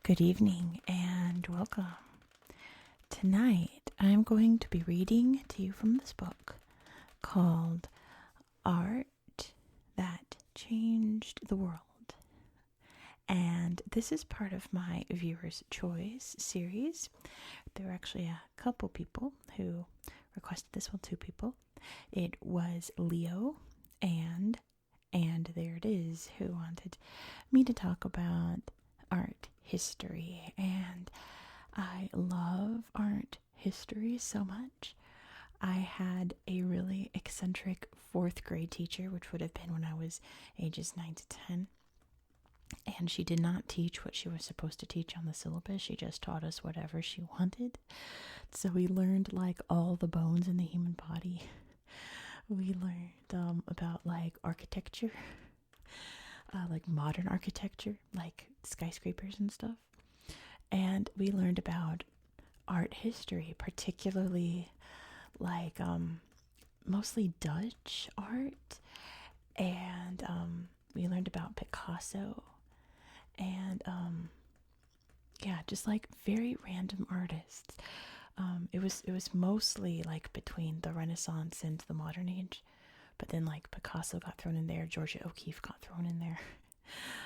Good evening and welcome. Tonight I'm going to be reading to you from this book called Art That Changed the World. And this is part of my Viewer's Choice series. There were actually a couple people who requested this, well, two people. It was Leo and there it is, who wanted me to talk about art history. And I love art history so much. I had a really eccentric fourth grade teacher, which would have been when I was ages 9 to 10. And she did not teach what she was supposed to teach on the syllabus. She just taught us whatever she wanted. So we learned like all the bones in the human body. We learned about like architecture, like modern architecture, like skyscrapers and stuff. And we learned about art history, particularly like mostly Dutch art. And we learned about Picasso and just like very random artists. It was mostly like between the Renaissance and the modern age, but then like Picasso got thrown in there, Georgia O'Keeffe got thrown in there,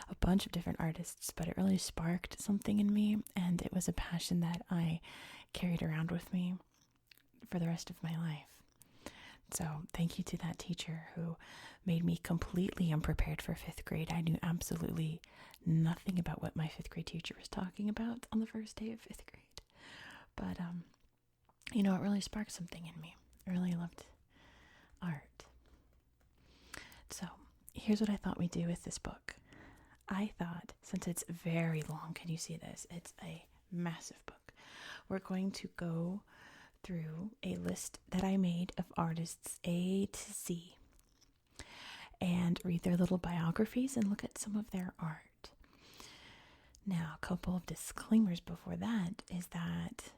a bunch of different artists. But it really sparked something in me, and it was a passion that I carried around with me for the rest of my life. So thank you to that teacher who made me completely unprepared for fifth grade. I knew absolutely nothing about what my fifth grade teacher was talking about on the first day of fifth grade. But, it really sparked something in me. I really loved art. So here's what I thought we'd do with this book. I thought, since it's very long, can you see this? It's a massive book. We're going to go through a list that I made of artists A to Z and read their little biographies and look at some of their art. Now, a couple of disclaimers before that is that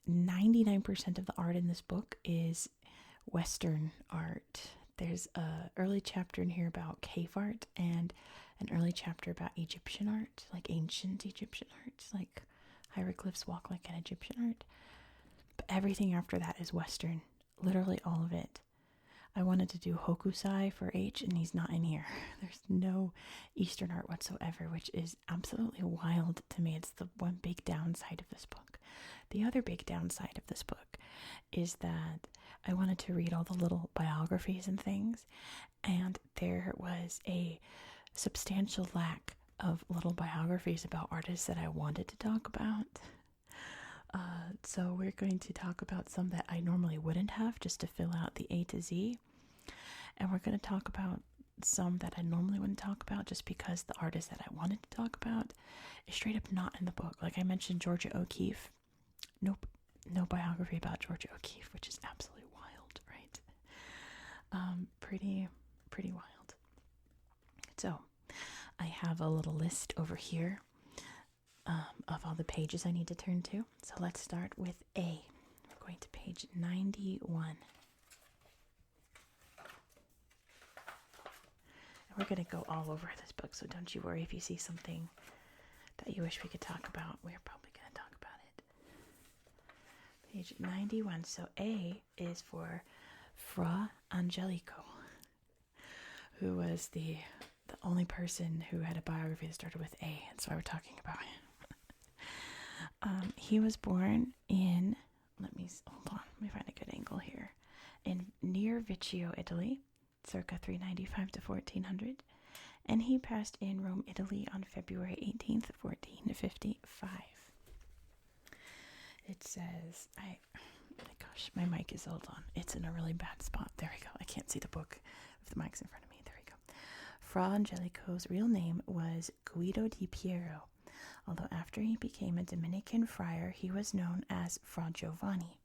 99% of the art in this book is Western art. There's an early chapter in here about cave art and an early chapter about Egyptian art, like ancient Egyptian art, like hieroglyphs walk like an Egyptian art. But everything after that is Western, literally all of it. I wanted to do Hokusai for H, and he's not in here. There's no Eastern art whatsoever, which is absolutely wild to me. It's the one big downside of this book. The other big downside of this book is that I wanted to read all the little biographies and things, and there was a substantial lack of little biographies about artists that I wanted to talk about. So we're going to talk about some that I normally wouldn't have, just to fill out the A to Z. And we're going to talk about some that I normally wouldn't talk about, just because the artist that I wanted to talk about is straight up not in the book. Like I mentioned Georgia O'Keeffe. Nope, no biography about Georgia O'Keeffe, which is absolutely wild, right? Pretty wild. So I have a little list over here of all the pages I need to turn to. So let's start with A. We're going to page 91. And we're going to go all over this book, so don't you worry if you see something that you wish we could talk about. We're probably going to talk about it. Page 91. So A is for Fra Angelico, who was the only person who had a biography that started with A. That's why we're talking about him. He was born in, let me find a good angle here, in near Vigée, Italy, circa 395 to 1400, and he passed in Rome, Italy on February 18th, 1455. It says, my mic is, hold on, it's in a really bad spot. There we go. I can't see the book if the mic's in front of me. There we go. Fra Angelico's real name was Guido di Piero, although after he became a Dominican friar, he was known as Fra Giovanni.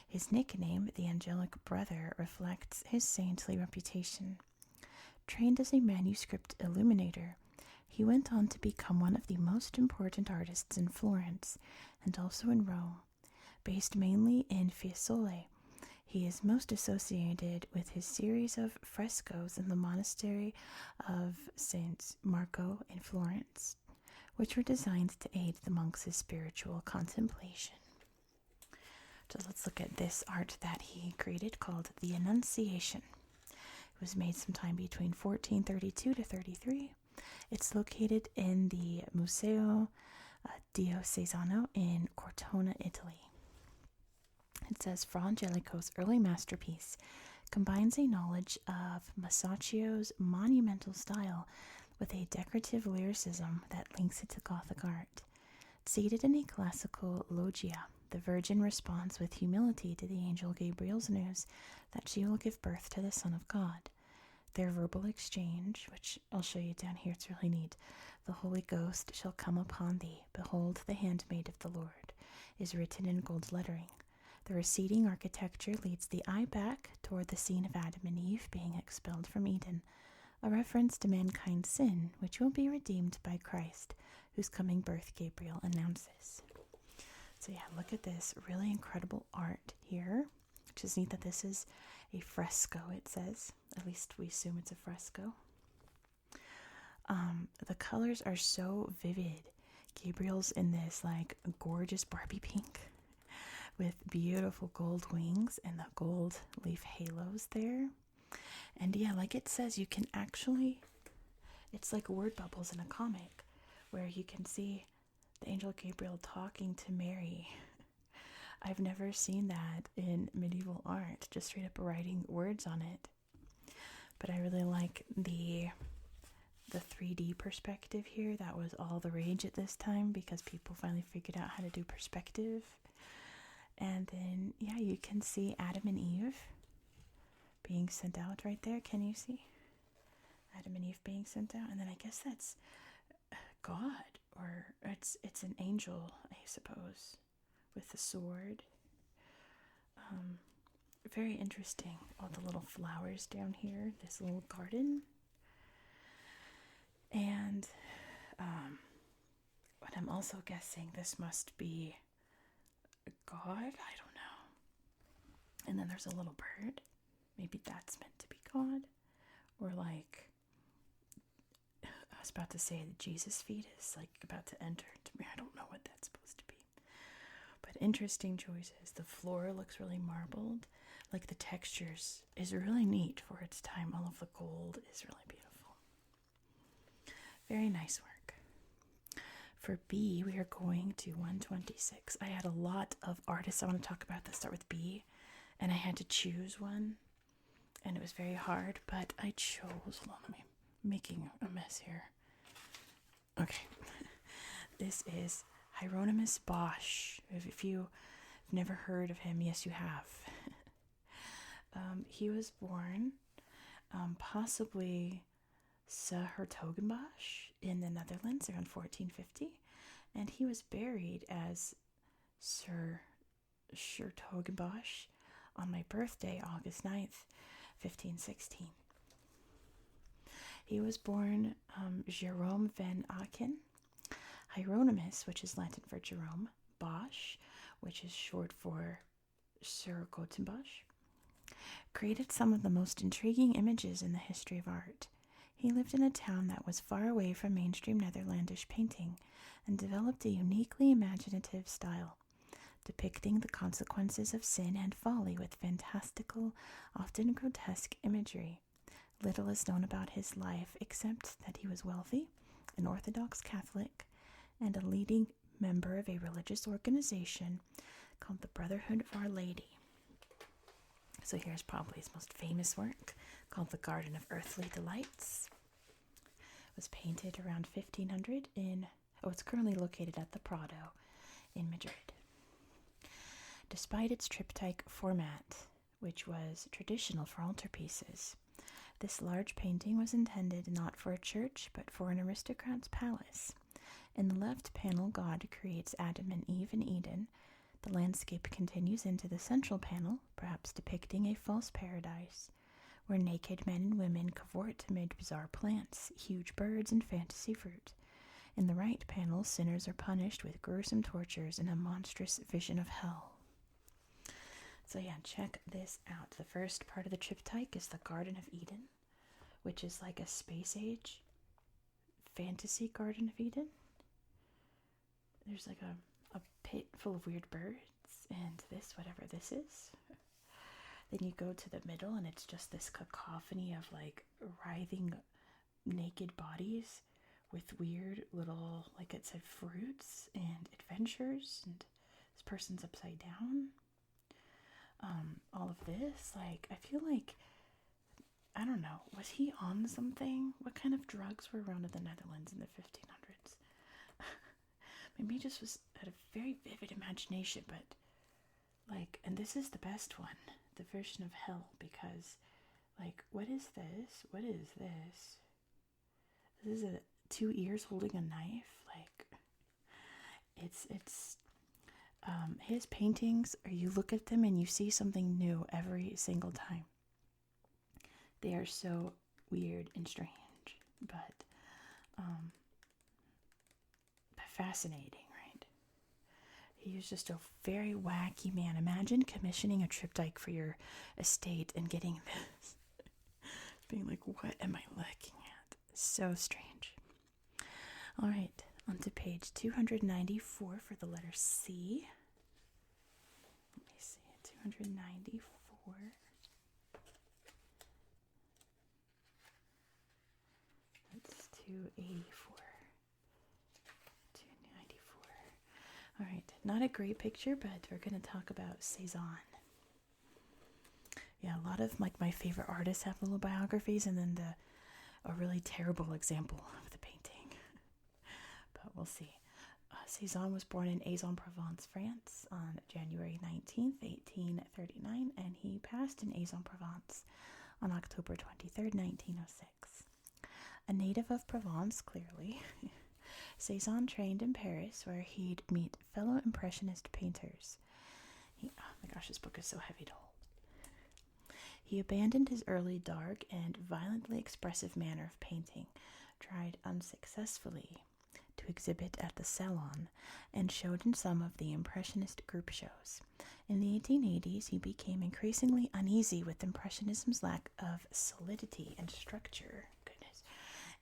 His nickname, the Angelic Brother, reflects his saintly reputation. Trained as a manuscript illuminator, he went on to become one of the most important artists in Florence and also in Rome. Based mainly in Fiesole, he is most associated with his series of frescoes in the monastery of St. Marco in Florence, which were designed to aid the monks' spiritual contemplation. So let's look at this art that he created called the Annunciation. It was made sometime between 1432 to 33. It's located in the Museo Diocesano in Cortona, Italy. It says Fra Angelico's early masterpiece combines a knowledge of Masaccio's monumental style with a decorative lyricism that links it to Gothic art. Seated in a classical loggia, the Virgin responds with humility to the angel Gabriel's news that she will give birth to the Son of God. Their verbal exchange, which I'll show you down here, it's really neat. The Holy Ghost shall come upon thee. Behold, the handmaid of the Lord, is written in gold lettering. The receding architecture leads the eye back toward the scene of Adam and Eve being expelled from Eden, a reference to mankind's sin, which will be redeemed by Christ, whose coming birth Gabriel announces. So yeah, look at this really incredible art here, which is neat that this is a fresco, it says. At least we assume it's a fresco. The colors are so vivid. Gabriel's in this like gorgeous Barbie pink with beautiful gold wings and the gold leaf halos there. And yeah, like it says, you can actually, it's like word bubbles in a comic where you can see the angel Gabriel talking to Mary. I've never seen that in medieval art, just straight up writing words on it. But I really like the 3D perspective here. That was all the rage at this time because people finally figured out how to do perspective. And then, yeah, you can see Adam and Eve being sent out right there. Can you see? Adam and Eve being sent out. And then I guess that's God, or it's an angel, I suppose, with the sword. Very interesting. All the little flowers down here, this little garden. And but I'm also guessing this must be God. I don't know. And then there's a little bird. Maybe that's meant to be God. Or like, I was about to say the Jesus fetus, like about to enter into me. I don't know what that's supposed to be. But interesting choices. The floor looks really marbled. Like the textures is really neat for its time. All of the gold is really beautiful. Very nice work. For B, we are going to 126. I had a lot of artists I want to talk about that start with B, and I had to choose one, and it was very hard, but I chose, hold on, I'm making a mess here. Okay, this is Hieronymus Bosch. If you've never heard of him, yes, you have. He was born possibly Hertogenbosch in the Netherlands around 1450, and he was buried as Sir Hertogenbosch on my birthday, August 9th, 1516. He was born Jerome van Aken, Hieronymus, which is Latin for Jerome, Bosch, which is short for Sir Hertogenbosch, created some of the most intriguing images in the history of art. He lived in a town that was far away from mainstream Netherlandish painting and developed a uniquely imaginative style, depicting the consequences of sin and folly with fantastical, often grotesque imagery. Little is known about his life except that he was wealthy, an Orthodox Catholic, and a leading member of a religious organization called the Brotherhood of Our Lady. So here's probably his most famous work, called The Garden of Earthly Delights. It was painted around 1500 it's currently located at the Prado in Madrid. Despite its triptych format, which was traditional for altarpieces, this large painting was intended not for a church, but for an aristocrat's palace. In the left panel, God creates Adam and Eve in Eden. The landscape continues into the central panel, perhaps depicting a false paradise, where naked men and women cavort amid bizarre plants, huge birds, and fantasy fruit. In the right panel, sinners are punished with gruesome tortures in a monstrous vision of hell. So yeah, check this out. The first part of the triptych is the Garden of Eden, which is like a space age fantasy Garden of Eden. there's like a pit full of weird birds and this, whatever this is. Then you go to the middle and it's just this cacophony of like writhing naked bodies with weird little, like it said, fruits and adventures, and this person's upside down. All of this, like, I feel like, I don't know, was he on something? What kind of drugs were around in the Netherlands in the 1500s? Maybe he just had a very vivid imagination, but like, and this is the best one, the version of hell, because like, what is this? What is this? This is two ears holding a knife. Like, it's his paintings, or you look at them and you see something new every single time. They are so weird and strange, but fascinating, right? He was just a very wacky man. Imagine commissioning a triptych for your estate and getting this. Being like, what am I looking at? So strange. All right, on to page 294 for the letter C. Let me see, 294. That's 284. 294. All right, not a great picture, but we're going to talk about Cézanne. Yeah, a lot of like my favorite artists have little biographies, and then a really terrible example of the painting. But we'll see. Cézanne was born in Aix-en-Provence, France on January 19th, 1839, and he passed in Aix-en-Provence on October 23rd, 1906. A native of Provence, clearly, Cézanne trained in Paris, where he'd meet fellow Impressionist painters. Oh my gosh, this book is so heavy to hold. He abandoned his early dark and violently expressive manner of painting, tried unsuccessfully to exhibit at the Salon, and showed in some of the Impressionist group shows. In the 1880s, he became increasingly uneasy with Impressionism's lack of solidity and structure,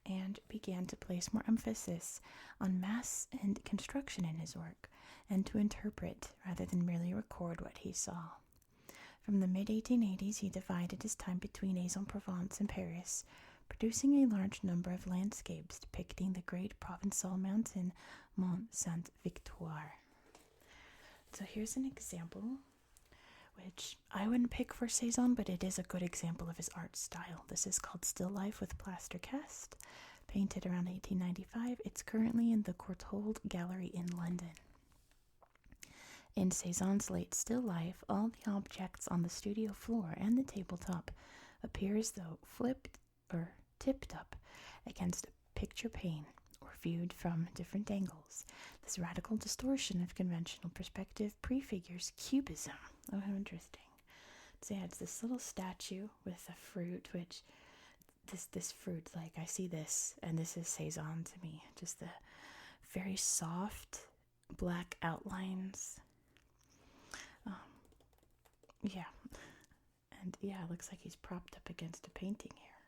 and began to place more emphasis on mass and construction in his work, and to interpret rather than merely record what he saw. From the mid-1880s, he divided his time between Aix-en-Provence and Paris, producing a large number of landscapes depicting the great Provençal mountain Mont Sainte-Victoire. So here's an example, which I wouldn't pick for Cézanne, but it is a good example of his art style. This is called Still Life with Plaster Cast, painted around 1895. It's currently in the Courtauld Gallery in London. In Cézanne's late still life, all the objects on the studio floor and the tabletop appear as though flipped or tipped up against a picture pane or viewed from different angles. This radical distortion of conventional perspective prefigures Cubism. Oh, how interesting. So yeah, it's this little statue with a fruit, which this fruit, like I see this, and this is Cézanne to me. Just the very soft black outlines. Yeah. And yeah, it looks like he's propped up against a painting here.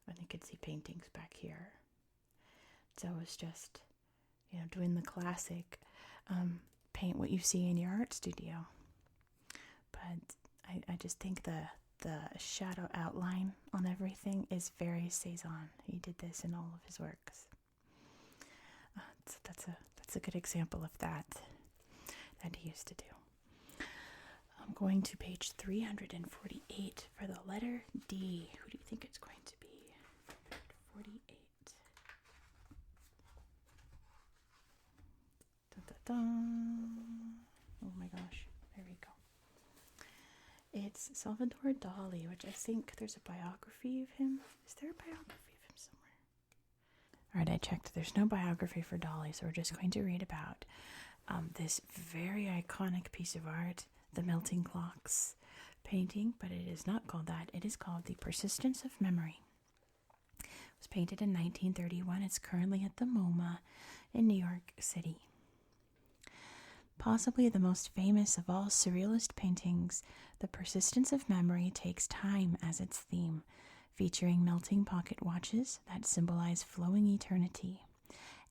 And you can see paintings back here. So it's just, doing the classic paint what you see in your art studio. But I just think the shadow outline on everything is very Cézanne. He did this in all of his works. So that's a good example of that he used to do. I'm going to page 348 for the letter D. Who do you think it's going to be? 48. Oh my gosh. There we go. It's Salvador Dalí, which I think there's a biography of him. Is there a biography of him somewhere? All right, I checked. There's no biography for Dalí, so we're just going to read about this very iconic piece of art, the Melting Clocks painting, but it is not called that. It is called The Persistence of Memory. It was painted in 1931. It's currently at the MoMA in New York City. Possibly the most famous of all surrealist paintings, The Persistence of Memory takes time as its theme, featuring melting pocket watches that symbolize flowing eternity,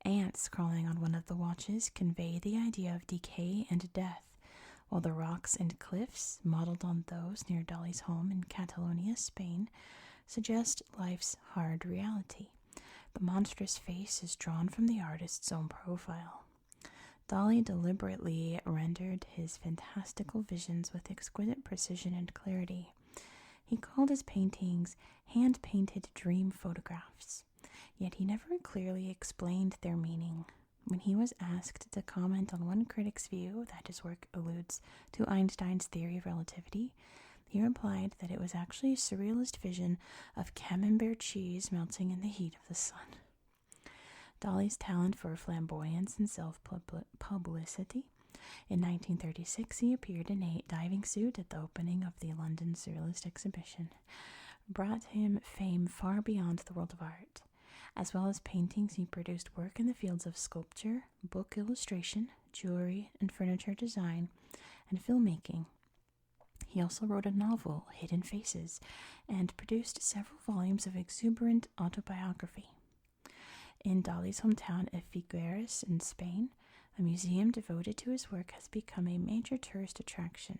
Ants crawling on one of the watches convey the idea of decay and death, while the rocks and cliffs, modeled on those near Dalí's home in Catalonia, Spain, suggest life's hard reality. The monstrous face is drawn from the artist's own profile. Dalí deliberately rendered his fantastical visions with exquisite precision and clarity. He called his paintings hand-painted dream photographs, yet he never clearly explained their meaning. When he was asked to comment on one critic's view that his work alludes to Einstein's theory of relativity, he replied that it was actually a surrealist vision of camembert cheese melting in the heat of the sun. Dalí's talent for flamboyance and self-publicity. In 1936, he appeared in a diving suit at the opening of the London Surrealist exhibition, brought him fame far beyond the world of art. As well as paintings, he produced work in the fields of sculpture, book illustration, jewelry and furniture design, and filmmaking. He also wrote a novel, Hidden Faces, and produced several volumes of exuberant autobiography. In Dalí's hometown of Figueres in Spain, a museum devoted to his work has become a major tourist attraction,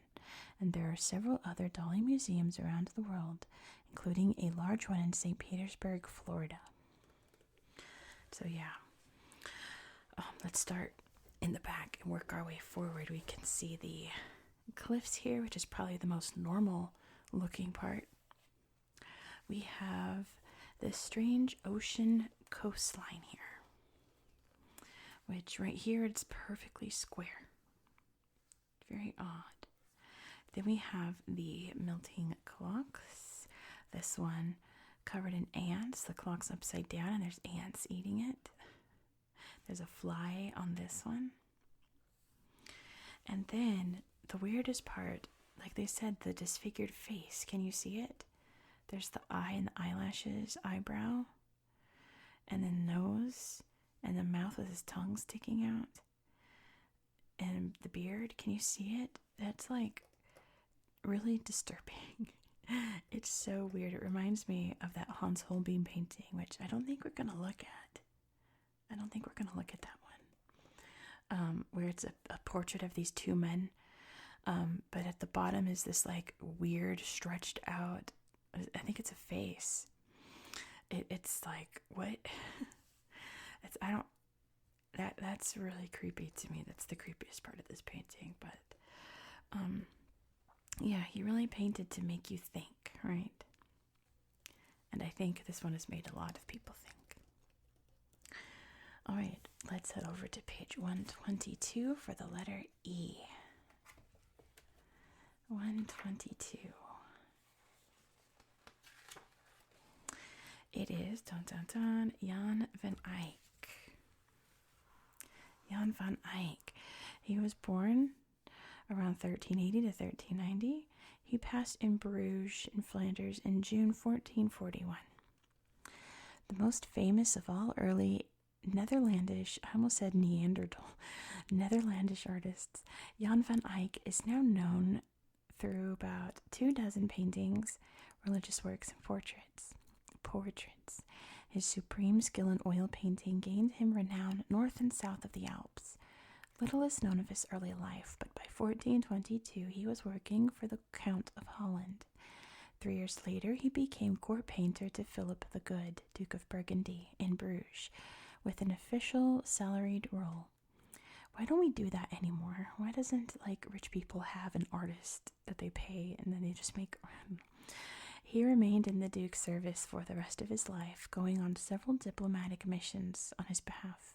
and there are several other Dalí museums around the world, including a large one in St. Petersburg, Florida. So let's start in the back and work our way forward. We can see the cliffs here, which is probably the most normal looking part. We have this strange ocean coastline here, which right here it's perfectly square. Very odd. Then we have the melting clocks. This one covered in ants. The clock's upside down and there's ants eating it. There's a fly on this one. And then the weirdest part, like they said, the disfigured face. Can you see it? There's the eye and the eyelashes, eyebrow, and the nose, and the mouth with his tongue sticking out, and the beard. Can you see it? That's like really disturbing. It's so weird. It reminds me of that Hans Holbein painting, which I don't think we're going to look at. I don't think we're going to look at that one. Where it's a portrait of these two men. But at the bottom is this like weird stretched out, I think it's a face. It's like, what? That's really creepy to me. That's the creepiest part of this painting. But, yeah, he really painted to make you think, right? And I think this one has made a lot of people think. All right, let's head over to page 122 for the letter E. 122. It is, Jan van Eyck. Jan van Eyck. He was born around 1380 to 1390. He passed in Bruges in Flanders in June 1441. The most famous of all early Netherlandish, I almost said Neanderthal, Netherlandish artists, Jan van Eyck is now known through about 24 paintings, religious works, and portraits. His supreme skill in oil painting gained him renown north and south of the Alps. Little is known of his early life, but by 1422 he was working for the Count of Holland. 3 years later, he became court painter to Philip the Good, Duke of Burgundy, in Bruges, with an official salaried role. Why don't we do that anymore? Why doesn't, rich people have an artist that they pay and then they just make... He remained in the Duke's service for the rest of his life, going on several diplomatic missions on his behalf.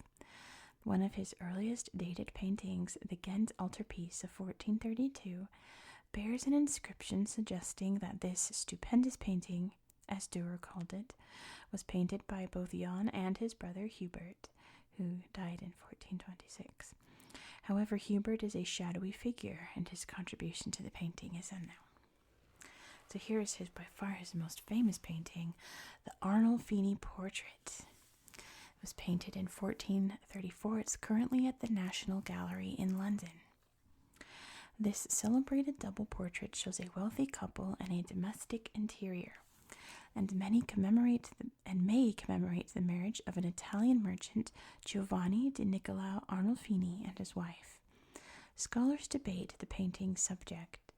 One of his earliest dated paintings, the Ghent altarpiece of 1432, bears an inscription suggesting that this stupendous painting, as Dürer called it, was painted by both Jan and his brother Hubert, who died in 1426. However, Hubert is a shadowy figure, and his contribution to the painting is unknown. So here is by far his most famous painting, the Arnolfini portrait. It was painted in 1434. It's currently at the National Gallery in London. This celebrated double portrait shows a wealthy couple and a domestic interior. and may commemorate the marriage of an Italian merchant, Giovanni di Niccolao Arnolfini, and his wife. Scholars debate the painting's subject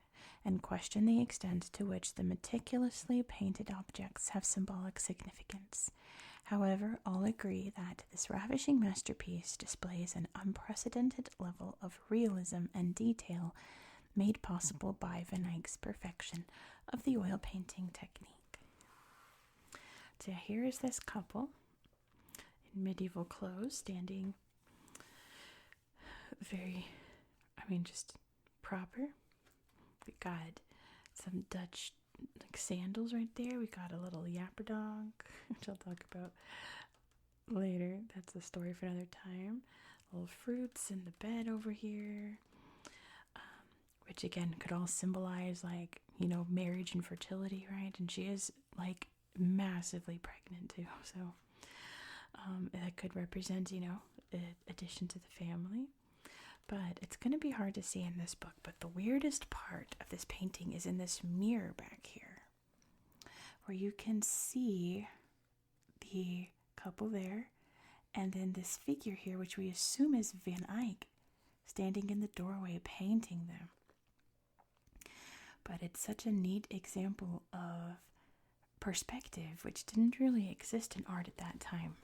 and question the extent to which the meticulously painted objects have symbolic significance. However, all agree that this ravishing masterpiece displays an unprecedented level of realism and detail made possible by Van Eyck's perfection of the oil painting technique. So here is this couple in medieval clothes standing just proper. We got some Dutch sandals right there. We got a little yapper dog, which I'll talk about later. That's a story for another time. Little fruits in the bed over here, which again could all symbolize marriage and fertility, right? And she is massively pregnant too, so that could represent addition to the family. But it's going to be hard to see in this book. But the weirdest part of this painting is in this mirror back here, where you can see the couple there, and then this figure here, which we assume is Van Eyck, standing in the doorway painting them. But it's such a neat example of perspective, which didn't really exist in art at that time.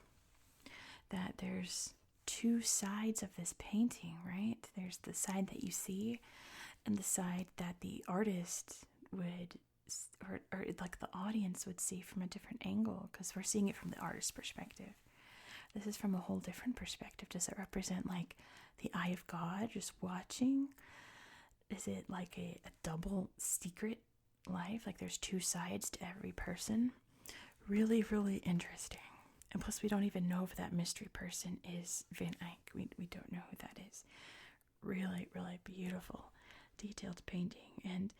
That there's two sides of this painting, right? There's the side that you see and the side that the artist would, or the audience would see from a different angle, because we're seeing it from the artist's perspective. This is from a whole different perspective. Does it represent the eye of God just watching? Is it a double secret life? There's two sides to every person? Really, really interesting. And plus, we don't even know if that mystery person is Van Eyck. We don't know who that is. Really, really beautiful, detailed painting. And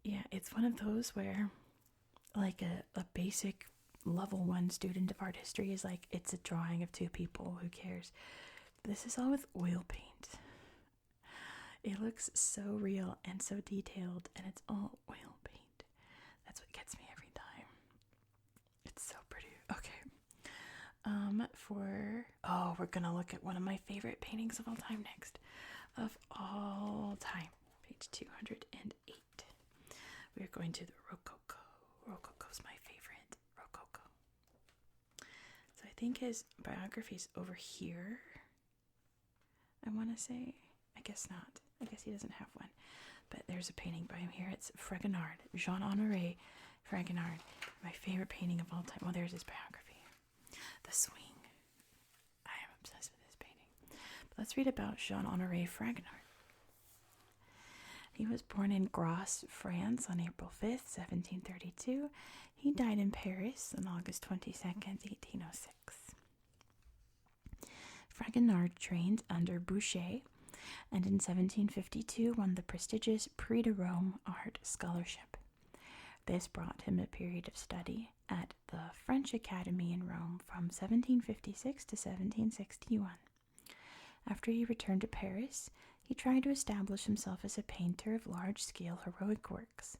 yeah, it's one of those where a basic level 1 student of art history is it's a drawing of two people. Who cares? This is all with oil paint. It looks so real and so detailed, and it's all oil paint. That's what gets me every time. It's so pretty. Okay. We're gonna look at one of my favorite paintings of all time next. Of all time. Page 208. We're going to the Rococo. Rococo's my favorite. Rococo. So I think his biography's over here. I want to say. I guess not. I guess he doesn't have one. But there's a painting by him here. It's Fragonard. Jean-Honoré Fragonard. My favorite painting of all time. Well, there's his biography. The Swing. I am obsessed with this painting. But let's read about Jean-Honoré Fragonard. He was born in Grasse, France on April 5th, 1732. He died in Paris on August 22nd, 1806. Fragonard trained under Vigée, and in 1752 won the prestigious Prix de Rome art scholarship. This brought him a period of study at the French Academy in Rome from 1756 to 1761. After he returned to Paris, he tried to establish himself as a painter of large-scale heroic works,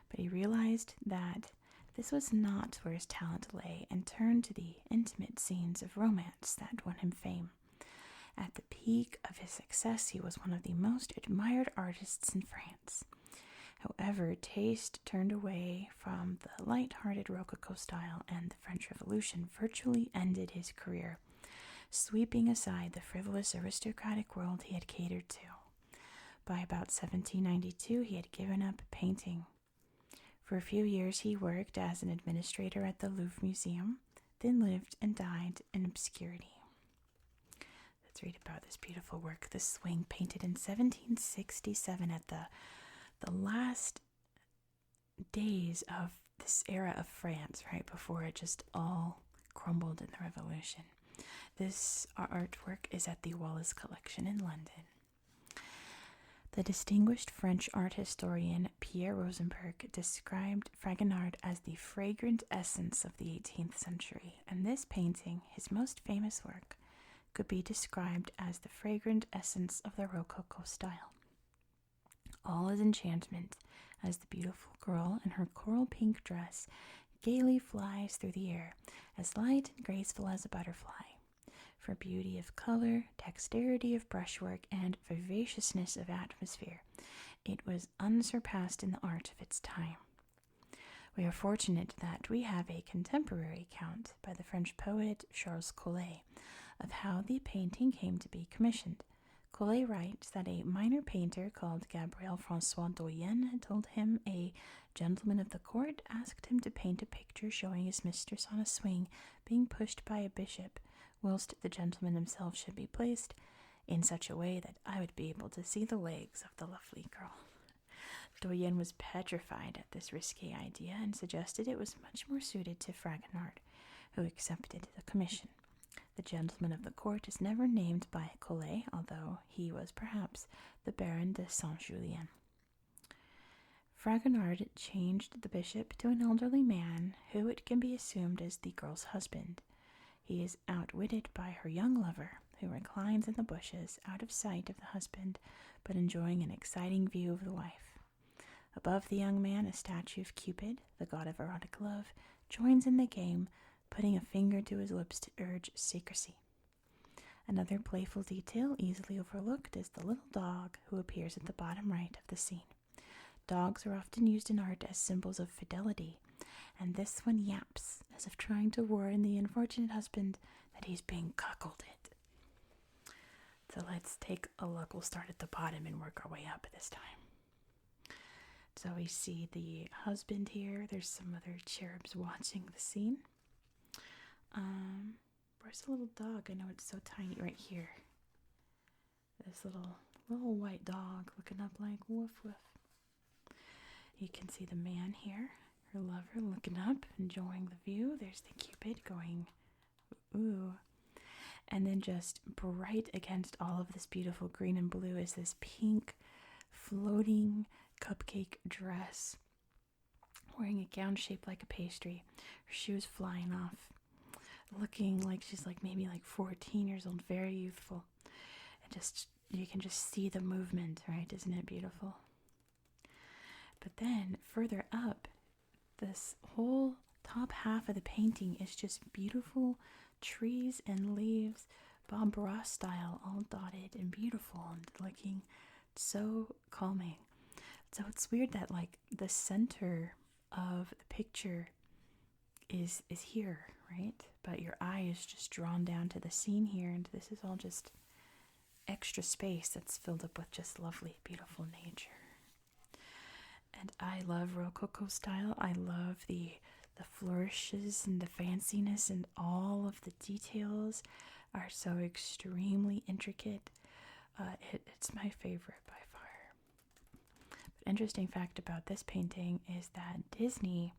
but he realized that this was not where his talent lay and turned to the intimate scenes of romance that won him fame. At the peak of his success, he was one of the most admired artists in France. However, taste turned away from the light-hearted Rococo style, and the French Revolution virtually ended his career, sweeping aside the frivolous aristocratic world he had catered to. By about 1792, he had given up painting. For a few years, he worked as an administrator at the Louvre Museum, then lived and died in obscurity. Let's read about this beautiful work, The Swing, painted in 1767 at the last days of this era of France, right before it just all crumbled in the Revolution. This artwork is at the Wallace Collection in London. The distinguished French art historian Pierre Rosenberg described Fragonard as the fragrant essence of the 18th century, and this painting, his most famous work, could be described as the fragrant essence of the Rococo style. All is enchantment as the beautiful girl in her coral pink dress gaily flies through the air, as light and graceful as a butterfly. For beauty of color, dexterity of brushwork, and vivaciousness of atmosphere, it was unsurpassed in the art of its time. We are fortunate that we have a contemporary account by the French poet Charles Collet of how the painting came to be commissioned. Collet writes that a minor painter called Gabriel François Doyen told him a gentleman of the court asked him to paint a picture showing his mistress on a swing being pushed by a bishop, whilst the gentleman himself should be placed in such a way that I would be able to see the legs of the lovely girl. Doyen was petrified at this risky idea and suggested it was much more suited to Fragonard, who accepted the commission. The gentleman of the court is never named by Collet, although he was perhaps the Baron de Saint-Julien. Fragonard changed the bishop to an elderly man who it can be assumed is the girl's husband. He is outwitted by her young lover, who reclines in the bushes out of sight of the husband, but enjoying an exciting view of the wife. Above the young man, a statue of Cupid, the god of erotic love, joins in the game, putting a finger to his lips to urge secrecy. Another playful detail easily overlooked is the little dog who appears at the bottom right of the scene. Dogs are often used in art as symbols of fidelity, and this one yaps as if trying to warn the unfortunate husband that he's being cuckolded. So let's take a look. We'll start at the bottom and work our way up this time. So we see the husband here. There's some other cherubs watching the scene. Where's the little dog? I know it's so tiny right here. This little white dog looking up like woof woof. You can see the man here, her lover, looking up, enjoying the view. There's the Cupid going, ooh. And then just bright against all of this beautiful green and blue is this pink floating cupcake dress, wearing a gown shaped like a pastry, her shoes flying off, looking like she's maybe 14 years old, very youthful. And just, you can just see the movement, right? Isn't it beautiful? But then further up, this whole top half of the painting is just beautiful trees and leaves, Bob Ross style, all dotted and beautiful and looking so calming. So it's weird that the center of the picture is here, right? But your eye is just drawn down to the scene here, and this is all just extra space that's filled up with just lovely, beautiful nature. And I love Rococo style. I love the flourishes and the fanciness, and all of the details are so extremely intricate. It's my favorite by far. But interesting fact about this painting is that Disney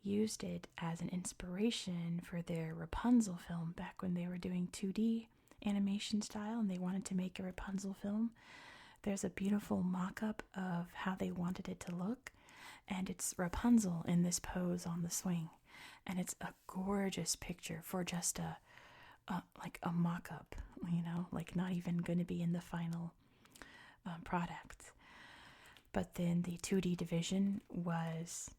used it as an inspiration for their Rapunzel film back when they were doing 2D animation style and they wanted to make a Rapunzel film. There's a beautiful mock-up of how they wanted it to look, and it's Rapunzel in this pose on the swing, and it's a gorgeous picture for just a mock-up, not even going to be in the final product. But then the 2D division was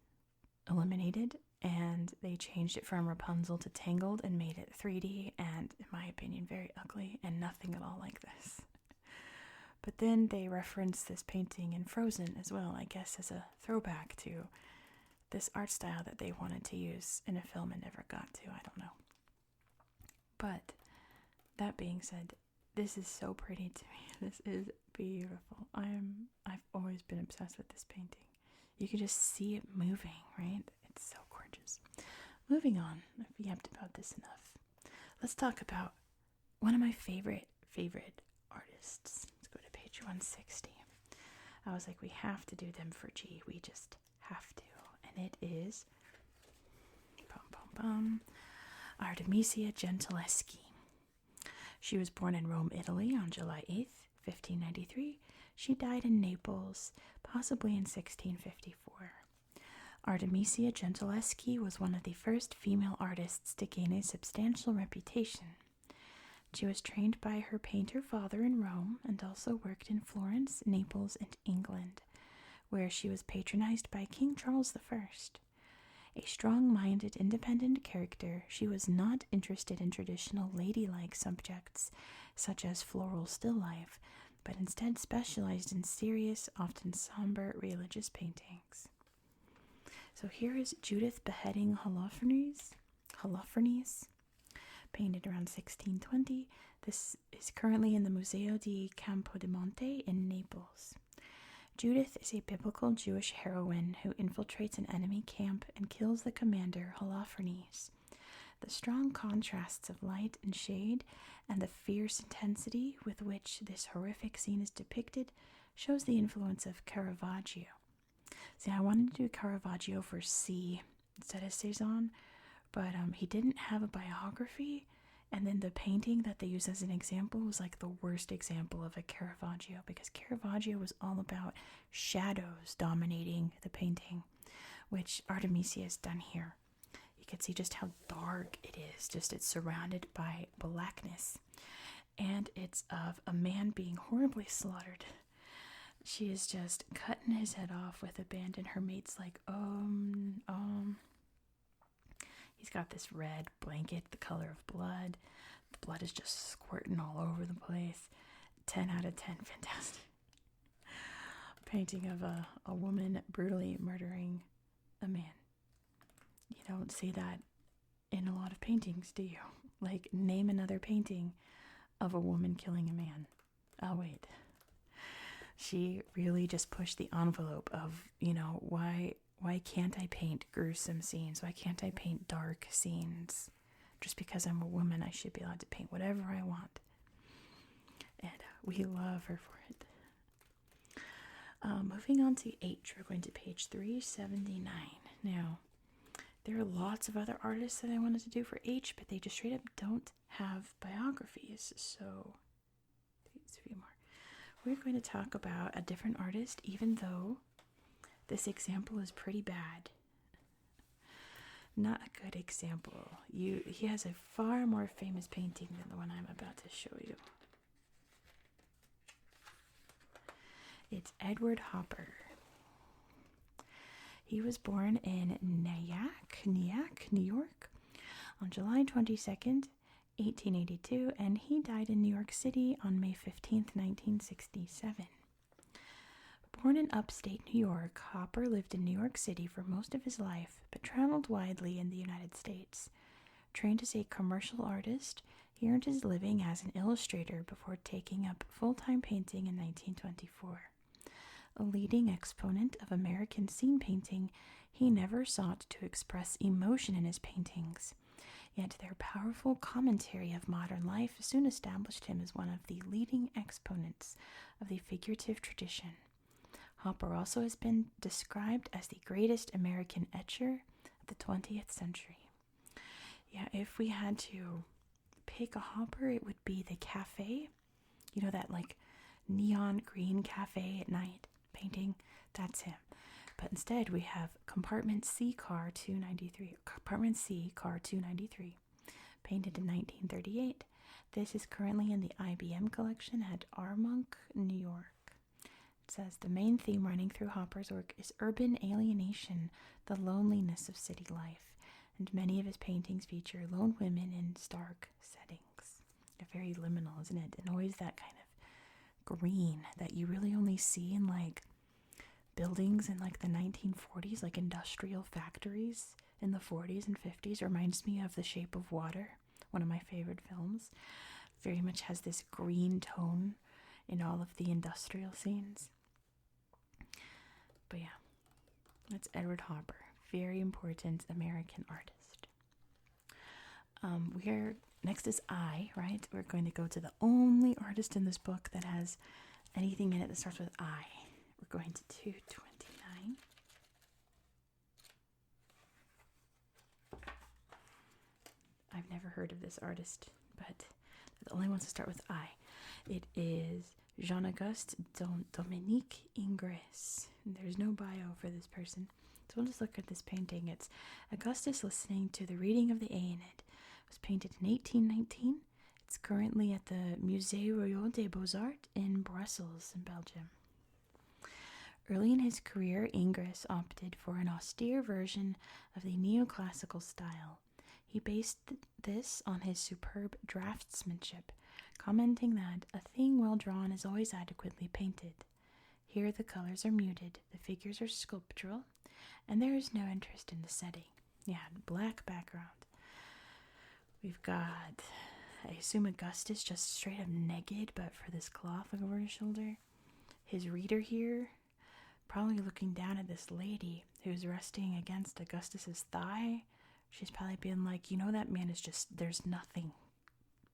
eliminated, and they changed it from Rapunzel to Tangled and made it 3D, and in my opinion very ugly and nothing at all like this. But then they referenced this painting in Frozen as well, I guess as a throwback to this art style that they wanted to use in a film and never got to. I don't know. But that being said, this is so pretty to me. This is beautiful. I've always been obsessed with this painting. You can just see it moving, right? It's so gorgeous. Moving on, I've yapped about this enough. Let's talk about one of my favorite artists. Let's go to page 160. I was like, we have to do them for G. We just have to. And it is Artemisia Gentileschi. She was born in Rome, Italy on July 8th, 1593. She died in Naples, possibly in 1654. Artemisia Gentileschi was one of the first female artists to gain a substantial reputation. She was trained by her painter father in Rome and also worked in Florence, Naples, and England, where she was patronized by King Charles I. A strong-minded, independent character, she was not interested in traditional ladylike subjects, such as floral still life, but instead specialized in serious, often somber religious paintings. So here is Judith beheading Holofernes, painted around 1620. This is currently in the Museo di Campodemonte in Naples. Judith is a biblical Jewish heroine who infiltrates an enemy camp and kills the commander Holofernes. The strong contrasts of light and shade and the fierce intensity with which this horrific scene is depicted shows the influence of Caravaggio. See, I wanted to do Caravaggio for C instead of Cézanne, but he didn't have a biography, and then the painting that they use as an example was like the worst example of a Caravaggio, because Caravaggio was all about shadows dominating the painting, which Artemisia has done here. You can see just how dark it is, just it's surrounded by blackness, and it's of a man being horribly slaughtered. She is just cutting his head off with a band, and her mate's like, He's got this red blanket, the color of blood. The blood is just squirting all over the place. 10 out of 10, fantastic. Painting of a woman brutally murdering a man. You don't see that in a lot of paintings, do you? Like, name another painting of a woman killing a man. Oh, wait. She really just pushed the envelope of, why can't I paint gruesome scenes? Why can't I paint dark scenes? Just because I'm a woman, I should be allowed to paint whatever I want. And we love her for it. Moving on to H, we're going to page 379. Now, there are lots of other artists that I wanted to do for H, but they just straight up don't have biographies. So, three more. We're going to talk about a different artist, even though this example is pretty bad. Not a good example. He has a far more famous painting than the one I'm about to show you. It's Edward Hopper. He was born in Nyack, New York, on July 22nd, 1882, and he died in New York City on May 15th, 1967. Born in upstate New York, Hopper lived in New York City for most of his life, but traveled widely in the United States. Trained as a commercial artist, he earned his living as an illustrator before taking up full-time painting in 1924. A leading exponent of American scene painting, he never sought to express emotion in his paintings. Yet their powerful commentary of modern life soon established him as one of the leading exponents of the figurative tradition. Hopper also has been described as the greatest American etcher of the 20th century. Yeah, if we had to pick a Hopper, it would be the cafe. You know, that like neon green cafe at night painting? That's him. But instead we have Compartment C, Car 293, painted in 1938. This is currently in the IBM collection at Armonk, New York. It says the main theme running through Hopper's work is urban alienation, the loneliness of city life, and many of his paintings feature lone women in stark settings. They're very liminal, isn't it? And always that kind of green that you really only see in like buildings in like the 1940s, like industrial factories in the 40s and 50s. Reminds me of The Shape of Water, one of my favorite films. Very much has this green tone in all of the industrial scenes. But yeah, that's Edward Hopper, very important American artist. Next is I, right? We're going to go to the only artist in this book that has anything in it that starts with I. We're going to 229. I've never heard of this artist, but the only ones to start with I. It is Jean-Auguste-Dominique Ingres. There's no bio for this person, so we'll just look at this painting. It's Augustus listening to the reading of the Aeneid. It was painted in 1819. It's currently at the Musée Royal des Beaux-Arts in Brussels, in Belgium. Early in his career, Ingres opted for an austere version of the neoclassical style. He based this on his superb draftsmanship, commenting that a thing well drawn is always adequately painted. Here the colors are muted, the figures are sculptural, and there is no interest in the setting. Yeah, black background. We've got, I assume, Augustus just straight up naked, but for this cloth over his shoulder. His reader here, probably looking down at this lady who's resting against Augustus's thigh. She's probably being like, that man is just, there's nothing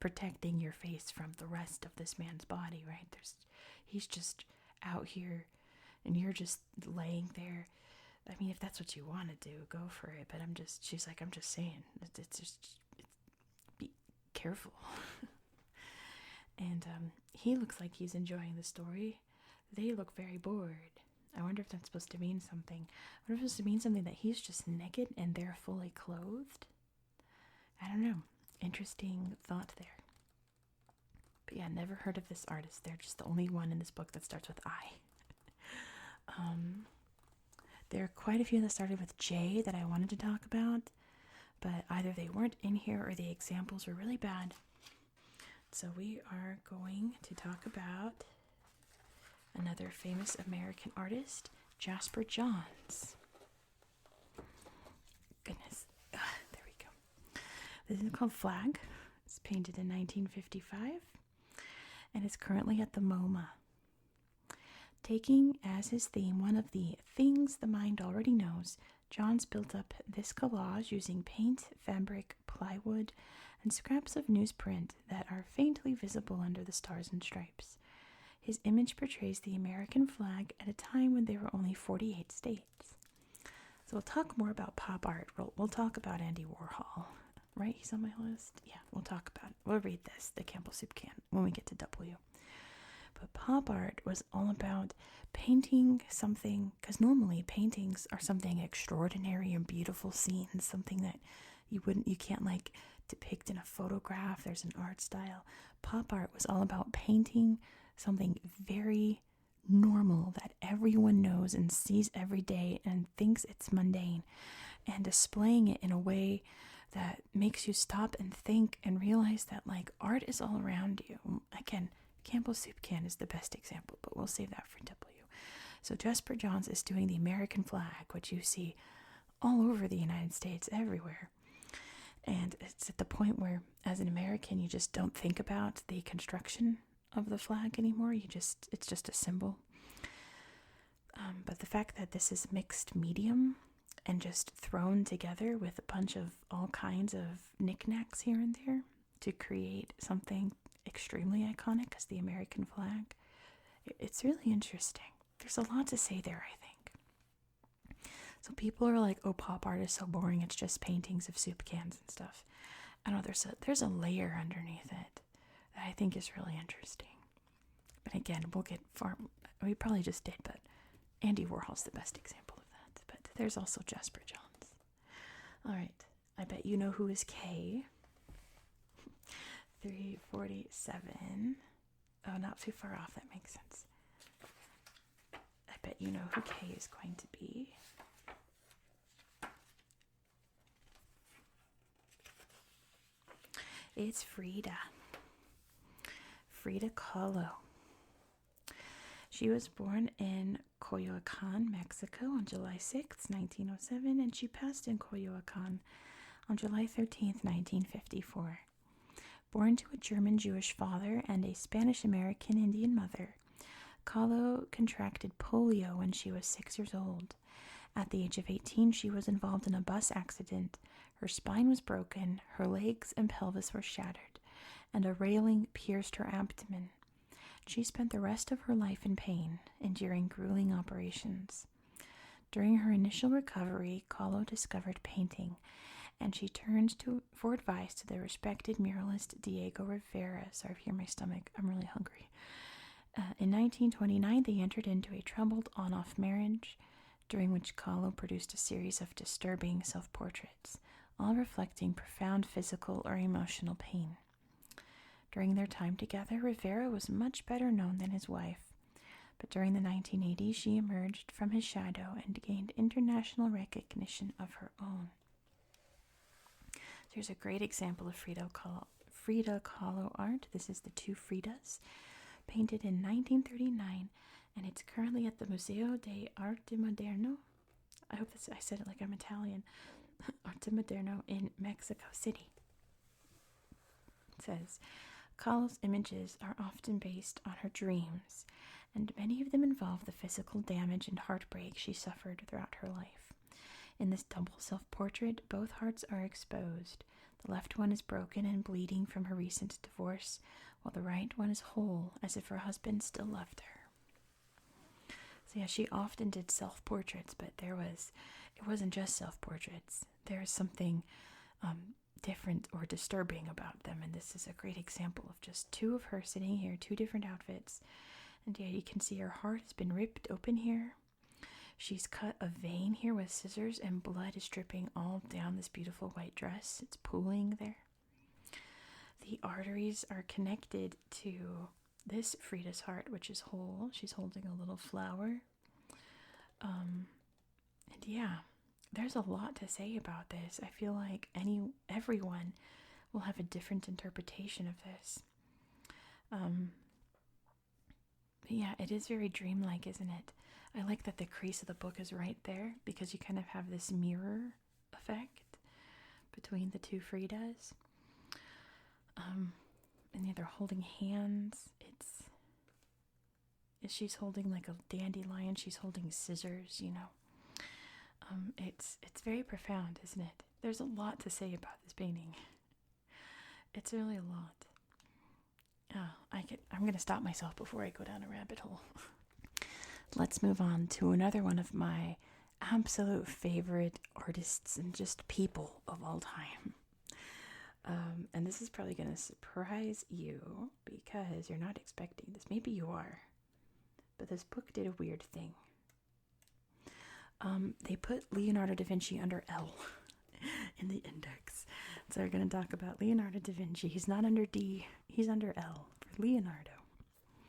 protecting your face from the rest of this man's body, right? He's just out here and you're just laying there. I mean, if that's what you want to do, go for it. But she's like, I'm just saying, be careful. And he looks like he's enjoying the story. They look very bored. I wonder if that's supposed to mean something. I wonder if it's supposed to mean something that he's just naked and they're fully clothed. I don't know. Interesting thought there. But yeah, never heard of this artist. They're just the only one in this book that starts with I. There are quite a few that started with J that I wanted to talk about, but either they weren't in here or the examples were really bad. So we are going to talk about another famous American artist, Jasper Johns. Goodness. There we go. This is called Flag. It's painted in 1955 and is currently at the MoMA. Taking as his theme one of the things the mind already knows, Johns built up this collage using paint, fabric, plywood, and scraps of newsprint that are faintly visible under the stars and stripes. His image portrays the American flag at a time when there were only 48 states. So we'll talk more about pop art. We'll talk about Andy Warhol. Right? He's on my list. Yeah, we'll talk about it. We'll read this, the Campbell Soup Can, when we get to W. But pop art was all about painting something, because normally paintings are something extraordinary and beautiful scenes, something that you can't like depict in a photograph. There's an art style. Pop art was all about painting something very normal that everyone knows and sees every day and thinks it's mundane, and displaying it in a way that makes you stop and think and realize that like art is all around you. Again, Campbell Soup Can is the best example, but we'll save that for W. So Jasper Johns is doing the American flag, which you see all over the United States, everywhere. And it's at the point where, as an American, you just don't think about the construction of the flag anymore. It's just a symbol. But the fact that this is mixed medium and just thrown together with a bunch of all kinds of knickknacks here and there to create something extremely iconic as the American flag, it's really interesting. There's a lot to say there, I think. So people are like, oh, pop art is so boring, it's just paintings of soup cans and stuff. I don't know, there's a layer underneath it that I think is really interesting. But again, we probably just did, but Andy Warhol's the best example of that. But there's also Jasper Johns. All right, I bet you know who is K. 347. Oh, not too far off, that makes sense. I bet you know who K is going to be. It's Frida Kahlo. She was born in Coyoacán, Mexico on July 6, 1907, and she passed in Coyoacán on July 13, 1954. Born to a German Jewish father and a Spanish-American Indian mother, Kahlo contracted polio when she was 6 years old. At the age of 18, she was involved in a bus accident. Her spine was broken, her legs and pelvis were shattered, and a railing pierced her abdomen. She spent the rest of her life in pain, enduring grueling operations. During her initial recovery, Kahlo discovered painting, and she turned for advice to the respected muralist Diego Rivera. Sorry if you hear my stomach, I'm really hungry. In 1929, they entered into a troubled on-off marriage, during which Kahlo produced a series of disturbing self-portraits, all reflecting profound physical or emotional pain. During their time together, Rivera was much better known than his wife, but during the 1980s she emerged from his shadow and gained international recognition of her own. Here's a great example of Frida Kahlo art. This is the two Fridas, painted in 1939, and it's currently at the Museo de Arte Moderno. I hope I said it like I'm Italian. Arte Moderno in Mexico City. It says, Kahlo's images are often based on her dreams, and many of them involve the physical damage and heartbreak she suffered throughout her life. In this double self-portrait, both hearts are exposed. The left one is broken and bleeding from her recent divorce, while the right one is whole, as if her husband still loved her. So yeah, she often did self-portraits, but it wasn't just self-portraits. There is something different or disturbing about them, and this is a great example of just two of her sitting here, two different outfits. And yeah, you can see her heart has been ripped open here. She's cut a vein here with scissors, and blood is dripping all down this beautiful white dress. It's pooling there. The arteries are connected to this Frida's heart, which is whole. She's holding a little flower. And yeah, there's a lot to say about this. I feel like everyone will have a different interpretation of this. But yeah, it is very dreamlike, isn't it? I like that the crease of the book is right there, because you kind of have this mirror effect between the two Fridas. And yeah, they're holding hands. She's holding like a dandelion. She's holding scissors, you know. It's very profound, isn't it? There's a lot to say about this painting. It's really a lot. I'm going to stop myself before I go down a rabbit hole. Let's move on to another one of my absolute favorite artists and just people of all time. And this is probably going to surprise you because you're not expecting this. Maybe you are. But this book did a weird thing. They put Leonardo da Vinci under L in the index. So we're going to talk about Leonardo da Vinci. He's not under D, he's under L for Leonardo.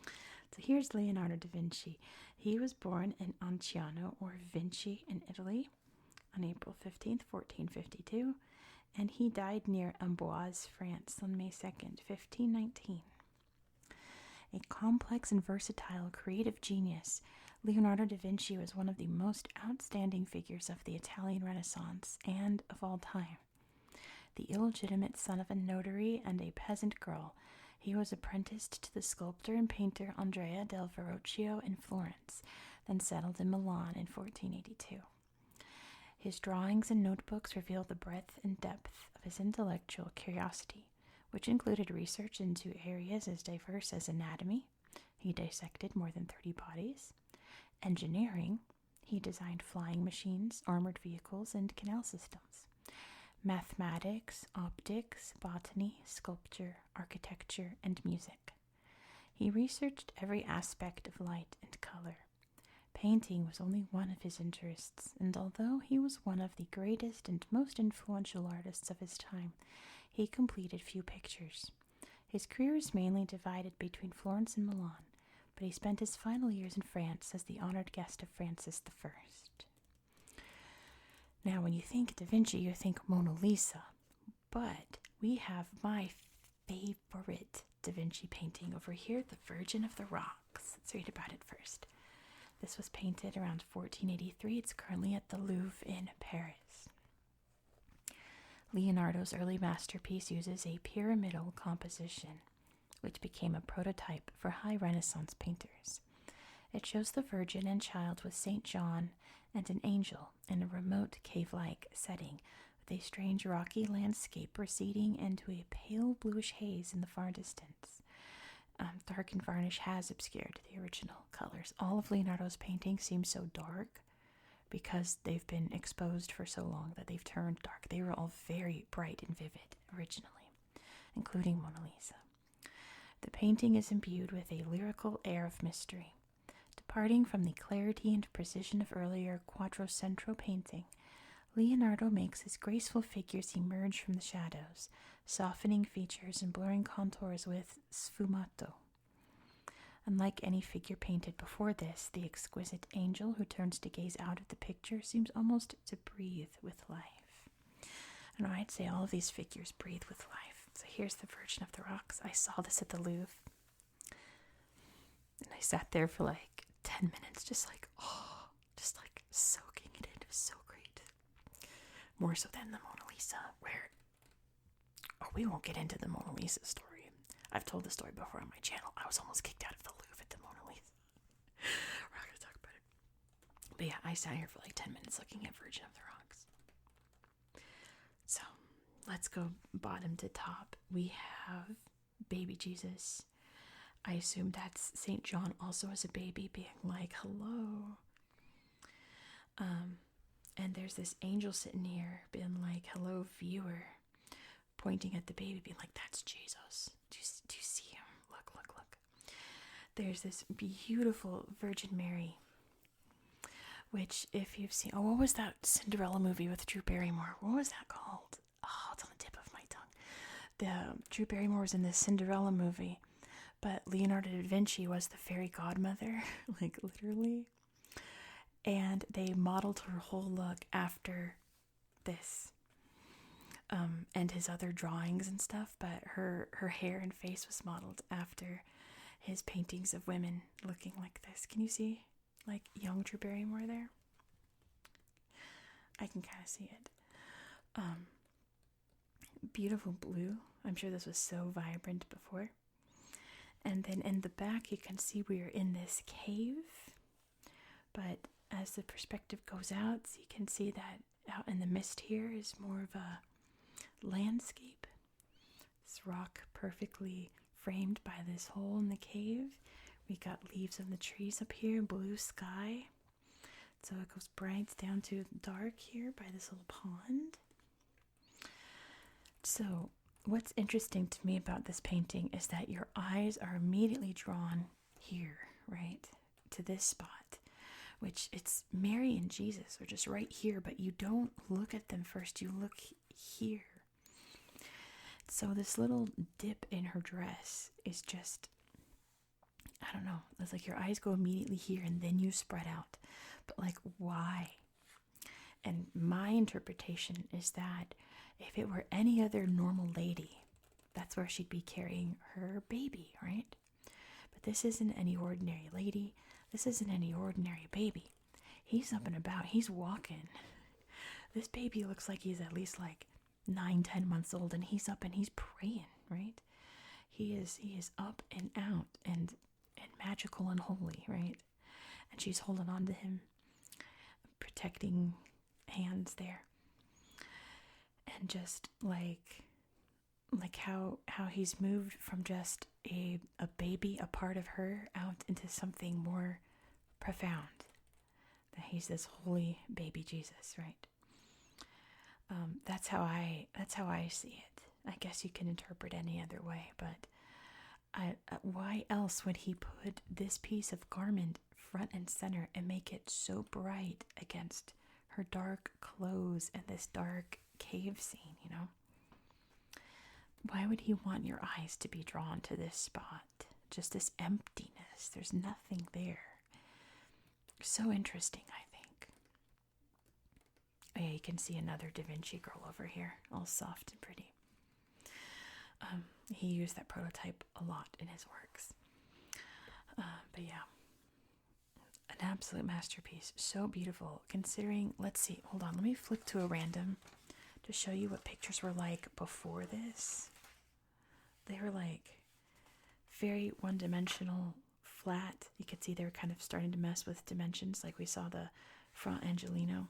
So here's Leonardo da Vinci. He was born in Anciano, or Vinci, in Italy on April 15th, 1452, and he died near Amboise, France on May 2nd, 1519. A complex and versatile creative genius, Leonardo da Vinci was one of the most outstanding figures of the Italian Renaissance and of all time. The illegitimate son of a notary and a peasant girl, he was apprenticed to the sculptor and painter Andrea del Verrocchio in Florence, then settled in Milan in 1482. His drawings and notebooks reveal the breadth and depth of his intellectual curiosity, which included research into areas as diverse as anatomy. He dissected more than 30 bodies. Engineering, he designed flying machines, armored vehicles, and canal systems. Mathematics, optics, botany, sculpture, architecture, and music. He researched every aspect of light and color. Painting was only one of his interests, and although he was one of the greatest and most influential artists of his time, he completed few pictures. His career is mainly divided between Florence and Milan, but he spent his final years in France as the honored guest of Francis I. Now, when you think Da Vinci, you think Mona Lisa, but we have my favorite Da Vinci painting over here, The Virgin of the Rocks. Let's read about it first. This was painted around 1483. It's currently at the Louvre in Paris. Leonardo's early masterpiece uses a pyramidal composition, which became a prototype for high Renaissance painters. It shows the Virgin and Child with St. John and an angel in a remote cave-like setting, with a strange rocky landscape receding into a pale bluish haze in the far distance. Dark and varnish has obscured the original colors. All of Leonardo's paintings seem so dark because they've been exposed for so long that they've turned dark. They were all very bright and vivid originally, including Mona Lisa. The painting is imbued with a lyrical air of mystery. Departing from the clarity and precision of earlier Quattrocento painting, Leonardo makes his graceful figures emerge from the shadows, softening features and blurring contours with sfumato. Unlike any figure painted before this, the exquisite angel who turns to gaze out at the picture seems almost to breathe with life. And I'd say all of these figures breathe with life. So here's the Virgin of the Rocks. I saw this at the Louvre. And I sat there for like 10 minutes, just like soaking it in. It was so great. More so than the Mona Lisa, we won't get into the Mona Lisa story. I've told the story before on my channel. I was almost kicked out of the Louvre at the Mona Lisa. We're not going to talk about it. But yeah, I sat here for like 10 minutes looking at Virgin of the Rocks. So, let's go bottom to top. We have baby Jesus. I assume that's St. John also as a baby being like, hello. And there's this angel sitting here being like, hello, viewer. Pointing at the baby, being like, that's Jesus. Do you see him? Look. There's this beautiful Virgin Mary, which if you've seen, what was that Cinderella movie with Drew Barrymore? What was that called? Oh, it's on the tip of my tongue. Drew Barrymore was in this Cinderella movie, but Leonardo da Vinci was the fairy godmother, like literally. And they modeled her whole look after this. And his other drawings and stuff, but her hair and face was modeled after his paintings of women looking like this. Can you see, like, young Drew Barrymore there? I can kind of see it. Beautiful blue. I'm sure this was so vibrant before. And then in the back, you can see we are in this cave, but as the perspective goes out, so you can see that out in the mist here is more of a landscape. This rock perfectly framed by this hole in the cave. We got leaves of the trees up here, blue sky. So it goes bright down to dark here by this little pond. So what's interesting to me about this painting is that your eyes are immediately drawn here, right? To this spot, which it's Mary and Jesus are just right here, but you don't look at them first, you look here. So this little dip in her dress is just, I don't know, it's like your eyes go immediately here and then you spread out. But like, why? And my interpretation is that if it were any other normal lady, that's where she'd be carrying her baby, right? But this isn't any ordinary lady. This isn't any ordinary baby. He's up and about. He's walking. This baby looks like he's at least like 9-10 months old, and he's up and he's praying, right? He is up and out and magical and holy, right? And she's holding on to him, protecting hands there. And just like how he's moved from just a baby, a part of her, out into something more profound. That he's this holy baby Jesus, right? That's how I see it. I guess you can interpret any other way, but why else would he put this piece of garment front and center and make it so bright against her dark clothes and this dark cave scene, you know? Why would he want your eyes to be drawn to this spot? Just this emptiness. There's nothing there. So interesting, I think. Oh yeah, you can see another Da Vinci girl over here, all soft and pretty. He used that prototype a lot in his works. But yeah, an absolute masterpiece. So beautiful, considering, let's see, hold on, let me flip to a random to show you what pictures were like before this. They were like very one-dimensional, flat. You could see they were kind of starting to mess with dimensions, like we saw the Fra Angelico.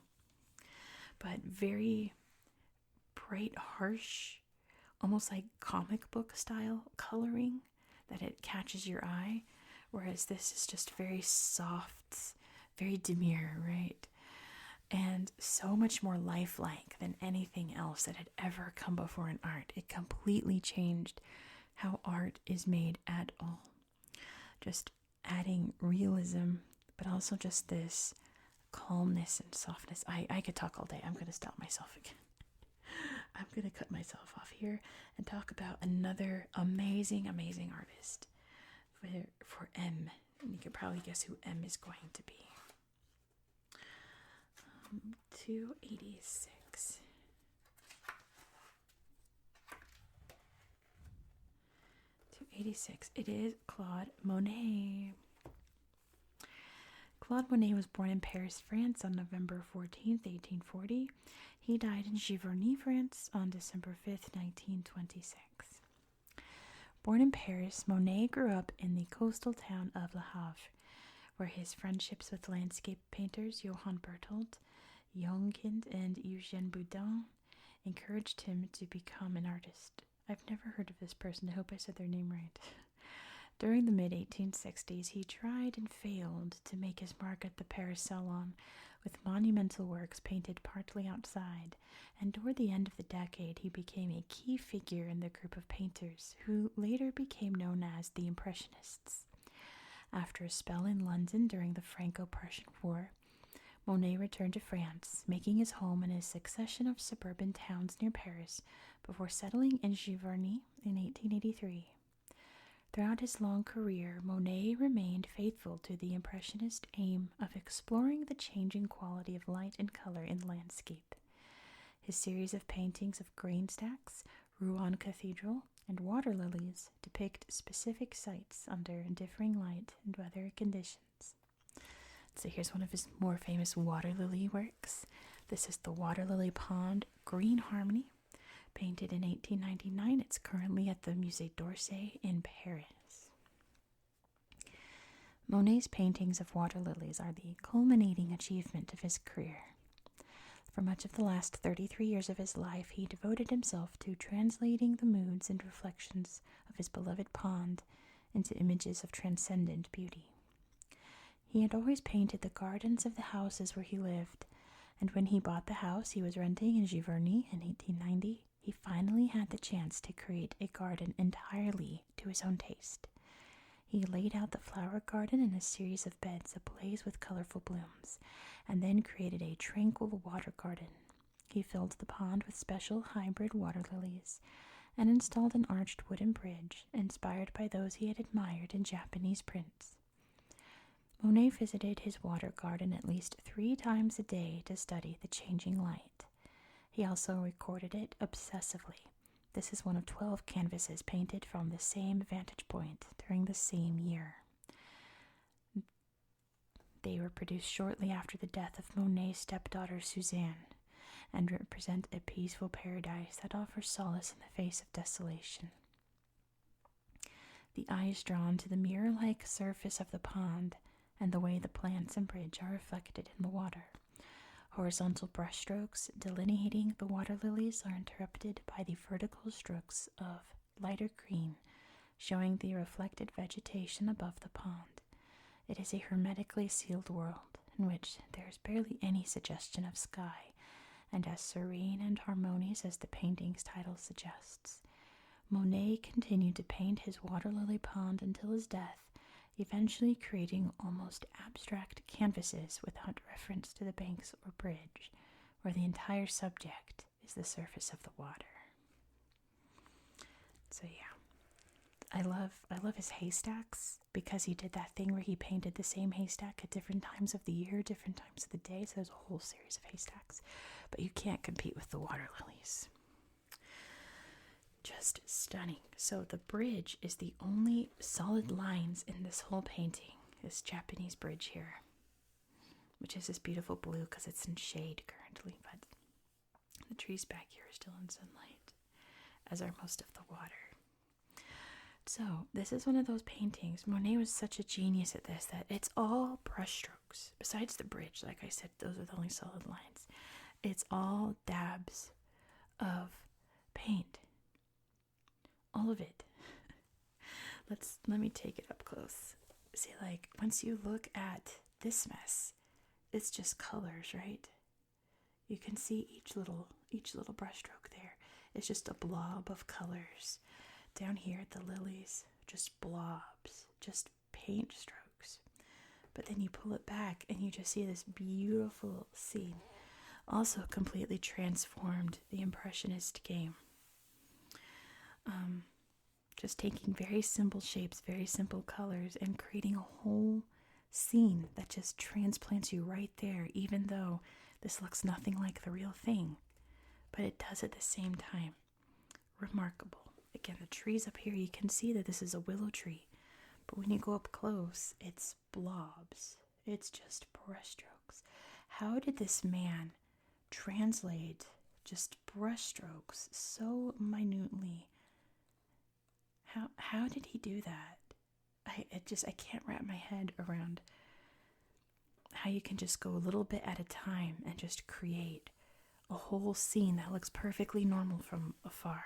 But very bright, harsh, almost like comic book style coloring that it catches your eye, whereas this is just very soft, very demure, right? And so much more lifelike than anything else that had ever come before in art. It completely changed how art is made at all. Just adding realism, but also just this calmness and softness. I could talk all day. I'm going to stop myself again. I'm going to cut myself off here and talk about another amazing, amazing artist for M. could probably guess who M is going to be. 286. 286. It is Claude Monet. Claude Monet was born in Paris, France on November 14th, 1840. He died in Giverny, France on December 5th, 1926. Born in Paris, Monet grew up in the coastal town of Le Havre, where his friendships with landscape painters Johann Berthold, Jonkind, and Eugène Boudin encouraged him to become an artist. I've never heard of this person. I hope I said their name right. During the mid-1860s, he tried and failed to make his mark at the Paris Salon with monumental works painted partly outside, and toward the end of the decade he became a key figure in the group of painters who later became known as the Impressionists. After a spell in London during the Franco-Prussian War, Monet returned to France, making his home in a succession of suburban towns near Paris before settling in Giverny in 1883. Throughout his long career, Monet remained faithful to the Impressionist aim of exploring the changing quality of light and color in landscape. His series of paintings of grain stacks, Rouen Cathedral, and water lilies depict specific sites under differing light and weather conditions. So here's one of his more famous water lily works. This is the Water Lily Pond Green Harmony, painted in 1899. It's currently at the Musée d'Orsay in Paris. Monet's paintings of water lilies are the culminating achievement of his career. For much of the last 33 years of his life, he devoted himself to translating the moods and reflections of his beloved pond into images of transcendent beauty. He had always painted the gardens of the houses where he lived, and when he bought the house he was renting in Giverny in 1890, he finally had the chance to create a garden entirely to his own taste. He laid out the flower garden in a series of beds ablaze with colorful blooms, and then created a tranquil water garden. He filled the pond with special hybrid water lilies, and installed an arched wooden bridge inspired by those he had admired in Japanese prints. Monet visited his water garden at least 3 times a day to study the changing light. He also recorded it obsessively. This is one of 12 canvases painted from the same vantage point during the same year. They were produced shortly after the death of Monet's stepdaughter Suzanne, and represent a peaceful paradise that offers solace in the face of desolation. The eye is drawn to the mirror-like surface of the pond and the way the plants and bridge are reflected in the water. Horizontal brushstrokes delineating the water lilies are interrupted by the vertical strokes of lighter green, showing the reflected vegetation above the pond. It is a hermetically sealed world in which there is barely any suggestion of sky, and as serene and harmonious as the painting's title suggests. Monet continued to paint his water lily pond until his death, eventually creating almost abstract canvases without reference to the banks or bridge, where the entire subject is the surface of the water. So yeah, I love his haystacks, because he did that thing where he painted the same haystack at different times of the year, different times of the day, so there's a whole series of haystacks, but you can't compete with the water lilies. Just stunning. So the bridge is the only solid lines in this whole painting, this Japanese bridge here, which is this beautiful blue because it's in shade currently, but the trees back here are still in sunlight, as are most of the water. So this is one of those paintings. Monet was such a genius at this that it's all brushstrokes. Besides the bridge, like I said, those are the only solid lines. It's all dabs of paint. All of it. Let me take it up close. See, like, once you look at this mess, it's just colors, right? You can see each little brushstroke there. It's just a blob of colors. Down here at the lilies, just blobs, just paint strokes. But then you pull it back and you just see this beautiful scene. Also completely transformed the Impressionist game. Just taking very simple shapes, very simple colors, and creating a whole scene that just transplants you right there, even though this looks nothing like the real thing. But it does at the same time. Remarkable. Again, the trees up here, you can see that this is a willow tree. But when you go up close, it's blobs. It's just brushstrokes. How did this man translate just brushstrokes so minutely? How did he do that? I can't wrap my head around how you can just go a little bit at a time and just create a whole scene that looks perfectly normal from afar.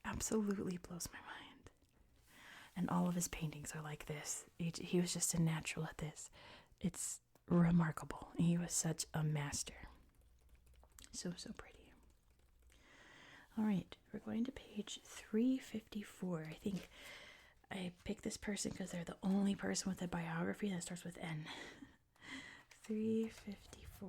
Absolutely blows my mind. And all of his paintings are like this. He was just a natural at this. It's remarkable. He was such a master. So pretty. All right, we're going to page 354. I think I picked this person because they're the only person with a biography that starts with N. 354.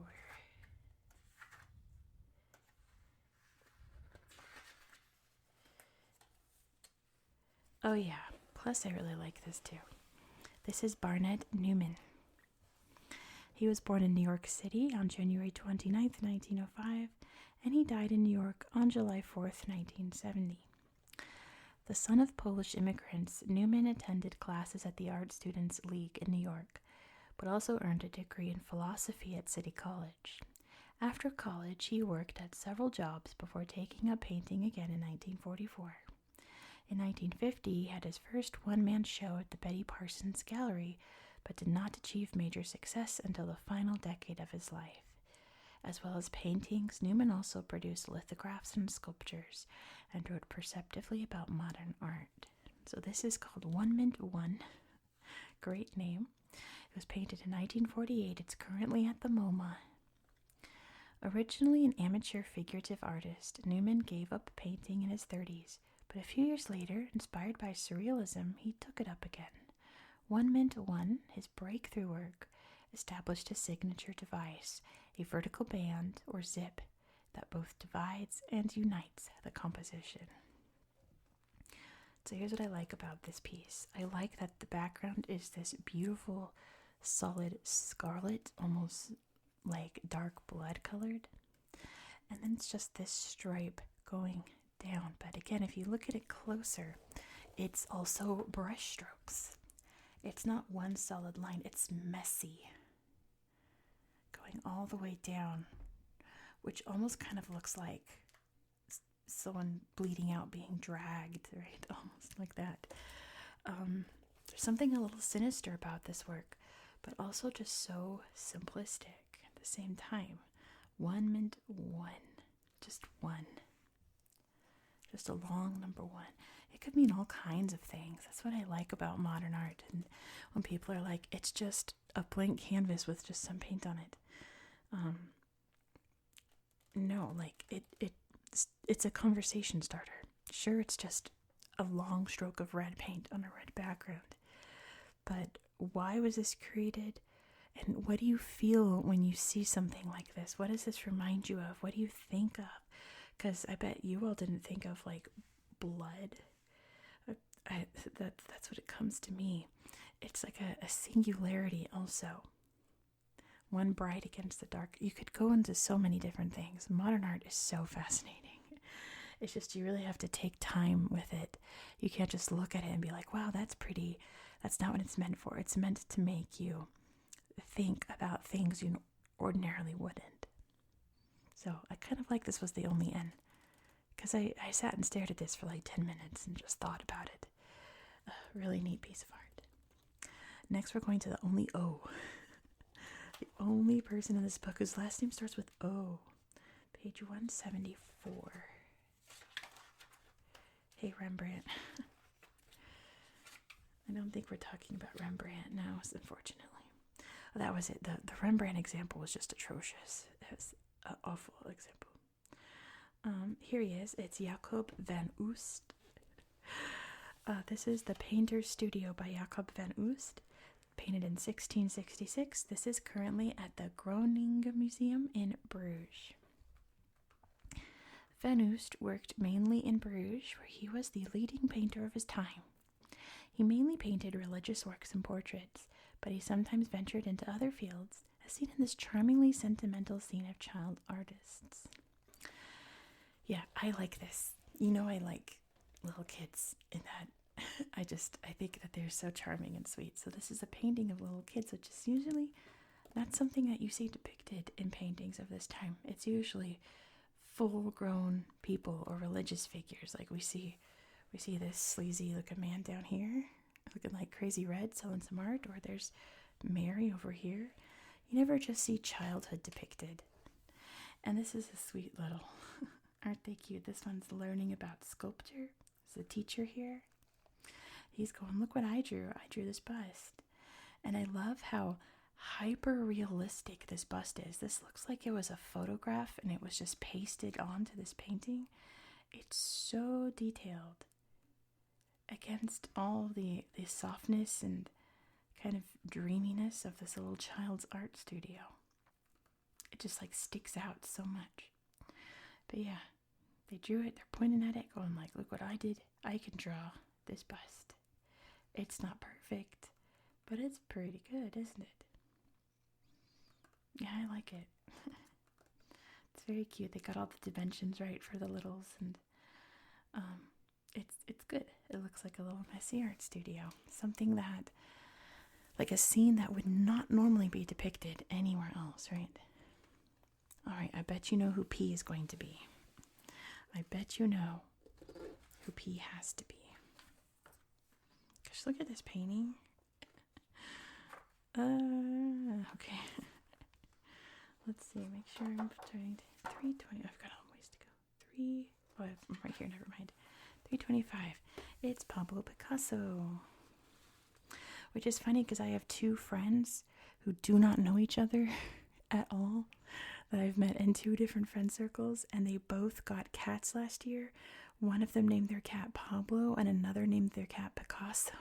Oh yeah, plus I really like this too. This is Barnett Newman. He was born in New York City on January 29th, 1905, and he died in New York on July 4th, 1970. The son of Polish immigrants, Newman attended classes at the Art Students League in New York, but also earned a degree in philosophy at City College. After college, he worked at several jobs before taking up painting again in 1944. In 1950, he had his first one-man show at the Betty Parsons Gallery, but did not achieve major success until the final decade of his life. As well as paintings, Newman also produced lithographs and sculptures, and wrote perceptively about modern art. So this is called One Mint One. Great name. It was painted in 1948. It's currently at the MoMA. Originally an amateur figurative artist, Newman gave up painting in his 30s, but a few years later, inspired by surrealism, he took it up again. One Mint One, his breakthrough work, established a signature device, a vertical band, or zip, that both divides and unites the composition. So here's what I like about this piece. I like that the background is this beautiful, solid scarlet, almost like dark blood colored. And then it's just this stripe going down. But again, if you look at it closer, it's also brush strokes. It's not one solid line, it's messy, going all the way down, which almost kind of looks like someone bleeding out, being dragged, right? Almost like that. There's something a little sinister about this work, but also just so simplistic at the same time. One mint one. Just one. Just a long number one. It could mean all kinds of things. That's what I like about modern art. And when people are like, it's just a blank canvas with just some paint on it. No, like it's a conversation starter. Sure, it's just a long stroke of red paint on a red background. But why was this created? And what do you feel when you see something like this? What does this remind you of? What do you think of? Because I bet you all didn't think of like blood. That's what it comes to me. It's like a singularity also. One bright against the dark. You could go into so many different things. Modern art is so fascinating. It's just you really have to take time with it. You can't just look at it and be like, wow, that's pretty. That's not what it's meant for. It's meant to make you think about things you ordinarily wouldn't. So I kind of like this was the only N. Because I sat and stared at this for like 10 minutes and just thought about it. Really neat piece of art. Next we're going to the only O. The only person in this book whose last name starts with O. Page 174. Hey, Rembrandt. I don't think we're talking about Rembrandt now, unfortunately. Oh, that was it. The Rembrandt example was just atrocious. It was an awful example. Here he is. It's Jacob van Oost. This is the Painter's Studio by Jacob van Oost, painted in 1666. This is currently at the Groningen Museum in Bruges. Van Oost worked mainly in Bruges, where he was the leading painter of his time. He mainly painted religious works and portraits, but he sometimes ventured into other fields, as seen in this charmingly sentimental scene of child artists. Yeah, I like this. You know, I like little kids in that. I think that they're so charming and sweet. So this is a painting of little kids, which is usually not something that you see depicted in paintings of this time. It's usually full-grown people or religious figures. Like we see this sleazy looking man down here looking like Crazy Red selling some art, or there's Mary over here. You never just see childhood depicted. And this is a sweet little, aren't they cute? This one's learning about sculpture. There's a teacher here. He's going, look what I drew. I drew this bust. And I love how hyper realistic this bust is. This looks like it was a photograph and it was just pasted onto this painting. It's so detailed against all the softness and kind of dreaminess of this little child's art studio. It just like sticks out so much. But yeah, they drew it. They're pointing at it going like, look what I did. I can draw this bust. It's not perfect, but it's pretty good, isn't it? Yeah, I like it. It's very cute. They got all the dimensions right for the littles, and it's good. It looks like a little messy art studio. Something that, like a scene that would not normally be depicted anywhere else, right? All right, I bet you know who P is going to be. I bet you know who P has to be. Gosh, look at this painting. Okay. Let's see, make sure I'm trying to 320. I've got a ways to go. I'm right here, never mind. 325. It's Pablo Picasso. Which is funny because I have two friends who do not know each other at all that I've met in two different friend circles, and they both got cats last year. One of them named their cat Pablo, and another named their cat Picasso.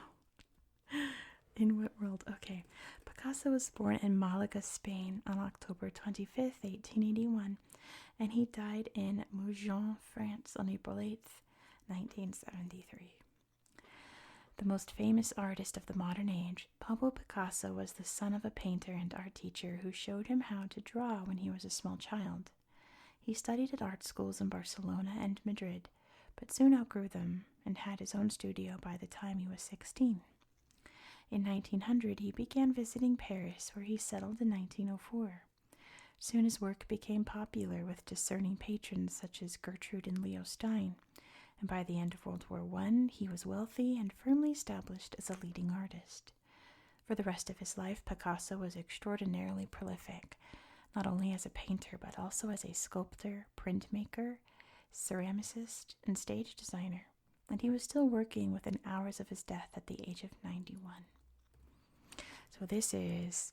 In what world? Okay. Picasso was born in Malaga, Spain on October 25th, 1881, and he died in Mougins, France on April 8th, 1973. The most famous artist of the modern age, Pablo Picasso was the son of a painter and art teacher who showed him how to draw when he was a small child. He studied at art schools in Barcelona and Madrid, but soon outgrew them and had his own studio by the time he was 16. In 1900, he began visiting Paris, where he settled in 1904. Soon his work became popular with discerning patrons such as Gertrude and Leo Stein, and by the end of World War I, he was wealthy and firmly established as a leading artist. For the rest of his life, Picasso was extraordinarily prolific, not only as a painter but also as a sculptor, printmaker, ceramicist, and stage designer, and he was still working within hours of his death at the age of 91. So this is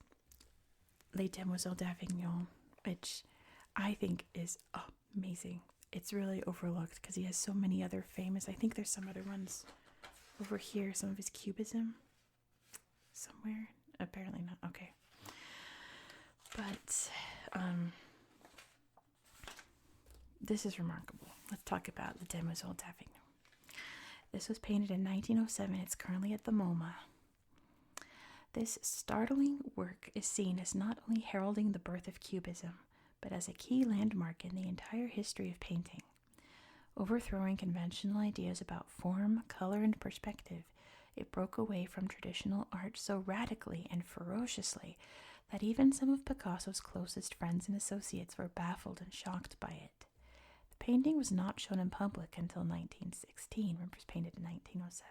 Les Demoiselles d'Avignon, which I think is amazing. It's really overlooked because he has so many other famous, I think there's some other ones over here, some of his cubism somewhere. Apparently not. Okay. But this is remarkable. Let's talk about Les Demoiselles d'Avignon. This was painted in 1907. It's currently at the MoMA. This startling work is seen as not only heralding the birth of Cubism, but as a key landmark in the entire history of painting. Overthrowing conventional ideas about form, color, and perspective, it broke away from traditional art so radically and ferociously that even some of Picasso's closest friends and associates were baffled and shocked by it. The painting was not shown in public until 1916, when it was painted in 1907.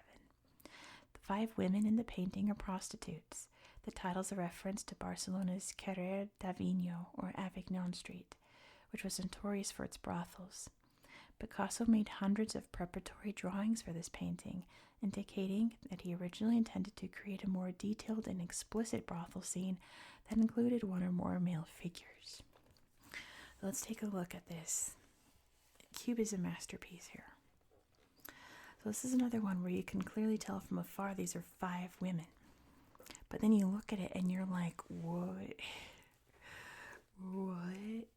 The 5 women in the painting are prostitutes. The title's a reference to Barcelona's Carrer d'Avignon, or Avignon Street, which was notorious for its brothels. Picasso made hundreds of preparatory drawings for this painting, indicating that he originally intended to create a more detailed and explicit brothel scene that included one or more male figures. Let's take a look at this Cubism masterpiece here. So this is another one where you can clearly tell from afar these are 5 women. But then you look at it and you're like, what? What?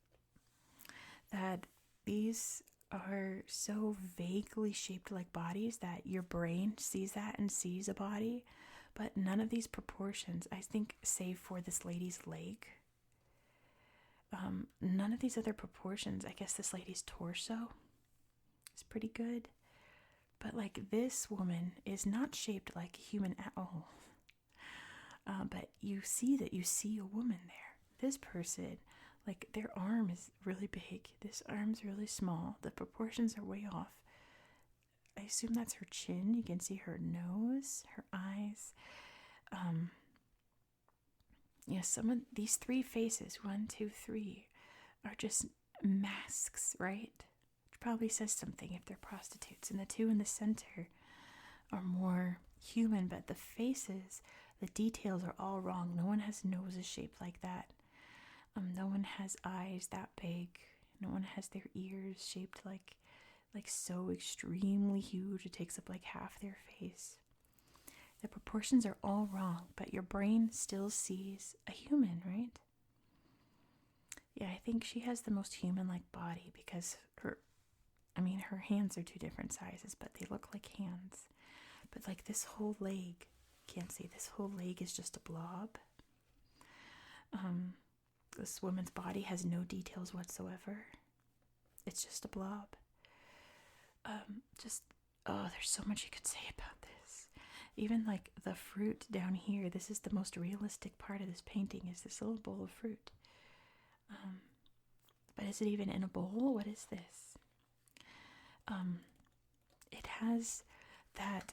That these are so vaguely shaped like bodies that your brain sees that and sees a body, but none of these proportions, I think, save for this lady's leg, none of these other proportions, I guess this lady's torso is pretty good. But like this woman is not shaped like a human at all. But you see a woman there. This person, like their arm is really big. This arm's really small. The proportions are way off. I assume that's her chin. You can see her nose, her eyes. Some of these three faces, 1, 2, 3, are just masks, right? Which probably says something if they're prostitutes. And the two in the center are more human, but the faces, the details are all wrong. No one has noses shaped like that. No one has eyes that big. No one has their ears shaped like so extremely huge it takes up like half their face. The proportions are all wrong, but your brain still sees a human, right? Yeah, I think she has the most human-like body because her hands are two different sizes, but they look like hands. But like this whole leg, can't see, this whole leg is just a blob. This woman's body has no details whatsoever. It's just a blob. There's so much you could say about this. Even like the fruit down here, this is the most realistic part of this painting, is this little bowl of fruit. But is it even in a bowl? What is this? It has that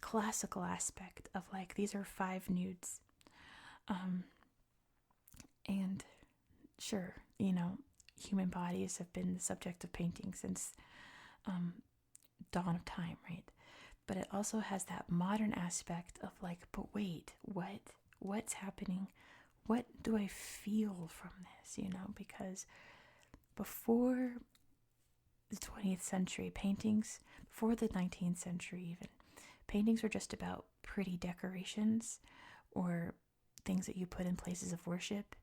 classical aspect of like, these are 5 nudes. And sure, human bodies have been the subject of painting since dawn of time, right? But it also has that modern aspect of like, but wait, what's happening? What do I feel from this? Because before the 20th century, paintings, before the 19th century even, paintings were just about pretty decorations or things that you put in places of worship.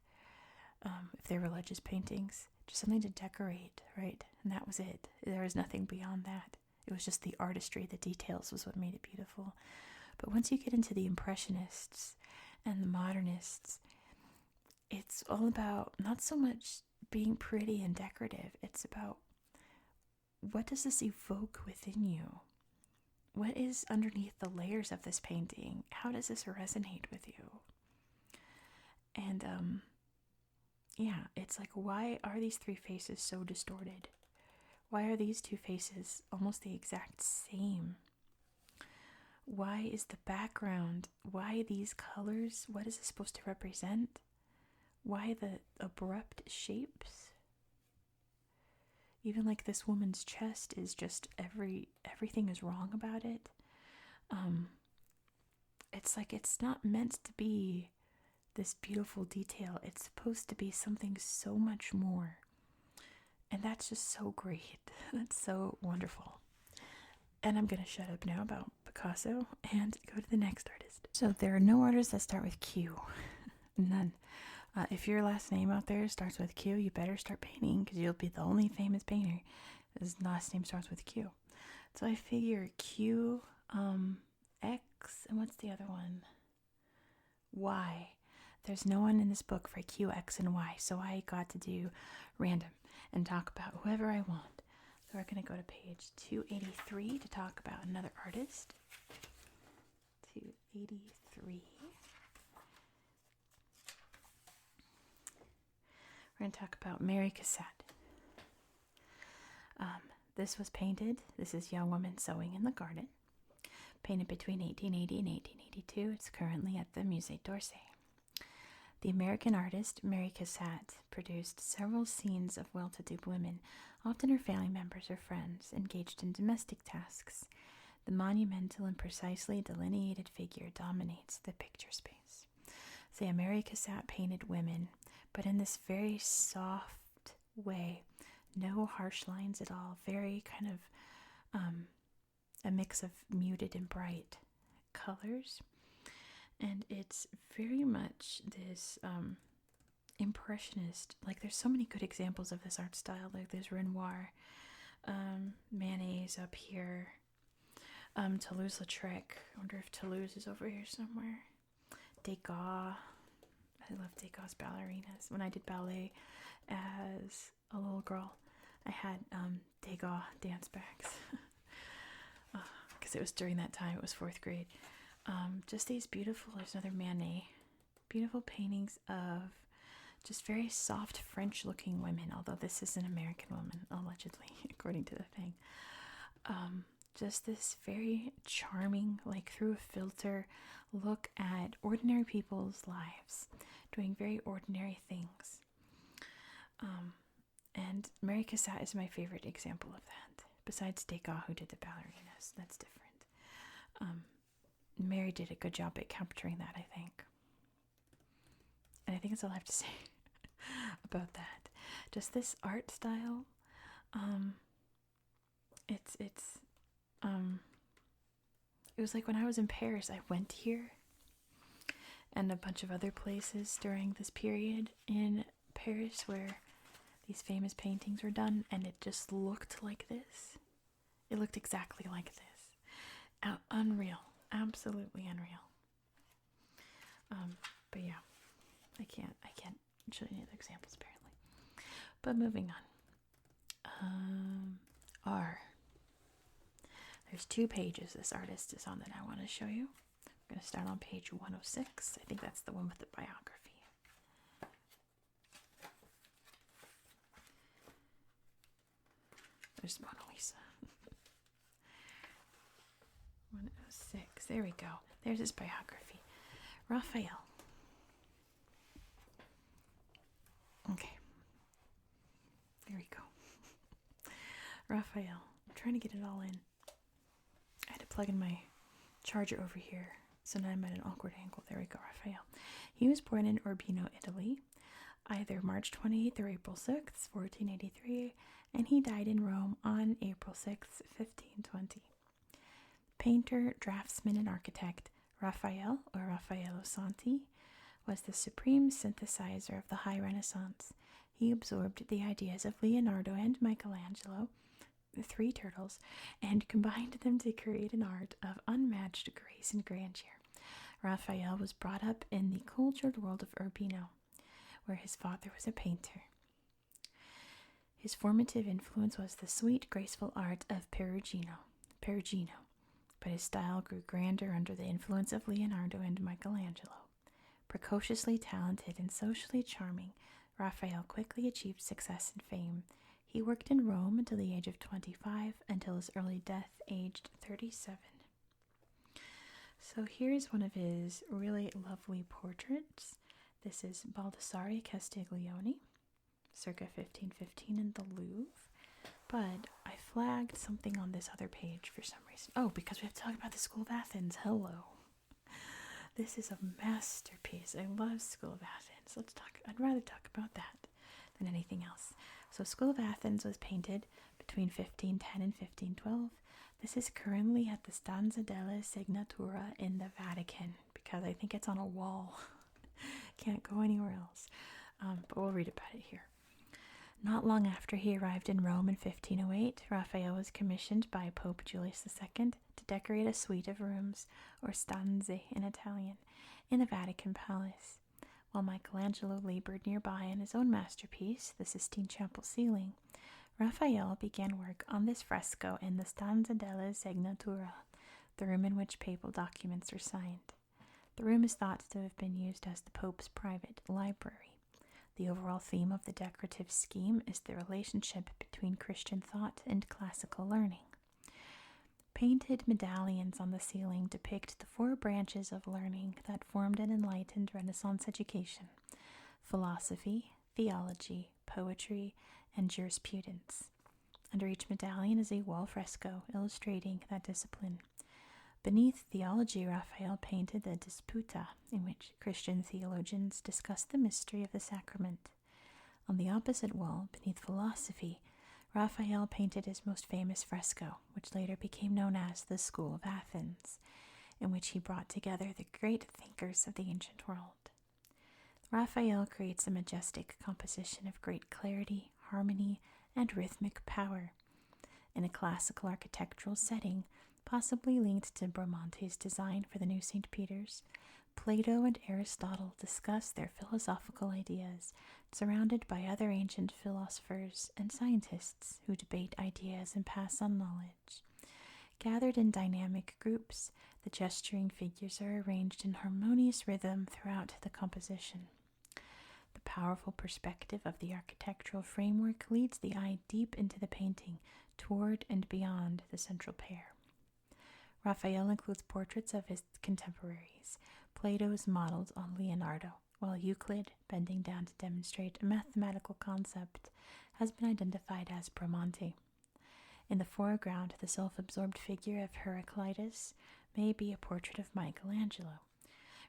If they're religious paintings, just something to decorate, right? And that was it. There was nothing beyond that. It was just the artistry, the details was what made it beautiful. But once you get into the Impressionists and the Modernists, it's all about not so much being pretty and decorative. It's about, what does this evoke within you? What is underneath the layers of this painting? How does this resonate with you? And it's like, why are these 3 faces so distorted? Why are these 2 faces almost the exact same? Why is the background? Why these colors? What is it supposed to represent? Why the abrupt shapes? Even like this woman's chest is just everything is wrong about it. It's like, it's not meant to be this beautiful detail. It's supposed to be something so much more. And that's just so great. That's so wonderful. And I'm going to shut up now about Picasso and go to the next artist. So there are no artists that start with Q. None. If your last name out there starts with Q, you better start painting, because you'll be the only famous painter whose last name starts with Q. So I figure Q, X, and what's the other one? Y. There's no one in this book for Q, X, and Y, so I got to do random and talk about whoever I want. So we're going to go to page 283 to talk about another artist. 283. We're going to talk about Mary Cassatt. This was painted. This is Young Woman Sewing in the Garden. Painted between 1880 and 1882. It's currently at the Musée d'Orsay. The American artist Mary Cassatt produced several scenes of well-to-do women, often her family members or friends, engaged in domestic tasks. The monumental and precisely delineated figure dominates the picture space. So yeah, Mary Cassatt painted women, but in this very soft way. No harsh lines at all. Very kind of a mix of muted and bright colors. And it's very much this impressionist, like there's so many good examples of this art style, like there's Renoir, Manet's up here, Toulouse-Lautrec. I wonder if Toulouse is over here somewhere. Degas. I love Degas ballerinas. When I did ballet as a little girl, I had Degas dance bags. Because it was during that time, it was 4th grade. Just these beautiful, there's another Manet. Beautiful paintings of just very soft French-looking women, although this is an American woman, allegedly, according to the thing. Just this very charming, like through a filter, look at ordinary people's lives, doing very ordinary things. And Mary Cassatt is my favorite example of that, besides Degas, who did the ballerinas. That's different. Mary did a good job at capturing that, I think. And I think that's all I have to say about that. Just this art style, it was like when I was in Paris, I went here and a bunch of other places during this period in Paris where these famous paintings were done, and it just looked like this. It looked exactly like this. Unreal. Absolutely unreal. But yeah, I can't show you any other examples apparently. But moving on. R. There's 2 pages this artist is on that I want to show you. I'm going to start on page 106. I think that's the one with the biography. There's Mona Lisa. 106. There we go. There's his biography. Raphael. Okay. There we go. Raphael. I'm trying to get it all in. I had to plug in my charger over here, so now I'm at an awkward angle. There we go, Raphael. He was born in Urbino, Italy, either March 28th or April 6th, 1483, and he died in Rome on April 6th, 1520. Painter, draftsman, and architect Raphael, or Raffaello Santi, was the supreme synthesizer of the High Renaissance. He absorbed the ideas of Leonardo and Michelangelo, the 3 turtles, and combined them to create an art of unmatched grace and grandeur. Raphael was brought up in the cultured world of Urbino, where his father was a painter. His formative influence was the sweet, graceful art of Perugino, but his style grew grander under the influence of Leonardo and Michelangelo. Precociously talented and socially charming, Raphael quickly achieved success and fame. He worked in Rome until the age of 25, until his early death, aged 37. So here's one of his really lovely portraits. This is Baldassare Castiglione, circa 1515 in the Louvre. But I flagged something on this other page for some reason. Oh, because we have to talk about the School of Athens. Hello. This is a masterpiece. I love School of Athens. I'd rather talk about that than anything else. So School of Athens was painted between 1510 and 1512. This is currently at the Stanza della Signatura in the Vatican, because I think it's on a wall. Can't go anywhere else. But we'll read about it here. Not long after he arrived in Rome in 1508, Raphael was commissioned by Pope Julius II to decorate a suite of rooms, or stanze in Italian, in the Vatican Palace. While Michelangelo labored nearby on his own masterpiece, the Sistine Chapel ceiling, Raphael began work on this fresco in the Stanza della Signatura, the room in which papal documents are signed. The room is thought to have been used as the Pope's private library. The overall theme of the decorative scheme is the relationship between Christian thought and classical learning. Painted medallions on the ceiling depict the 4 branches of learning that formed an enlightened Renaissance education: philosophy, theology, poetry, and jurisprudence. Under each medallion is a wall fresco illustrating that discipline. Beneath theology, Raphael painted the Disputa, in which Christian theologians discuss the mystery of the sacrament. On the opposite wall, beneath philosophy, Raphael painted his most famous fresco, which later became known as the School of Athens, in which he brought together the great thinkers of the ancient world. Raphael creates a majestic composition of great clarity, harmony, and rhythmic power. In a classical architectural setting, Possibly linked to Bramante's design for the new St. Peter's, Plato and Aristotle discuss their philosophical ideas, surrounded by other ancient philosophers and scientists who debate ideas and pass on knowledge. Gathered in dynamic groups, the gesturing figures are arranged in harmonious rhythm throughout the composition. The powerful perspective of the architectural framework leads the eye deep into the painting, toward and beyond the central pair. Raphael includes portraits of his contemporaries. Plato is modeled on Leonardo, while Euclid, bending down to demonstrate a mathematical concept, has been identified as Bramante. In the foreground, the self-absorbed figure of Heraclitus may be a portrait of Michelangelo.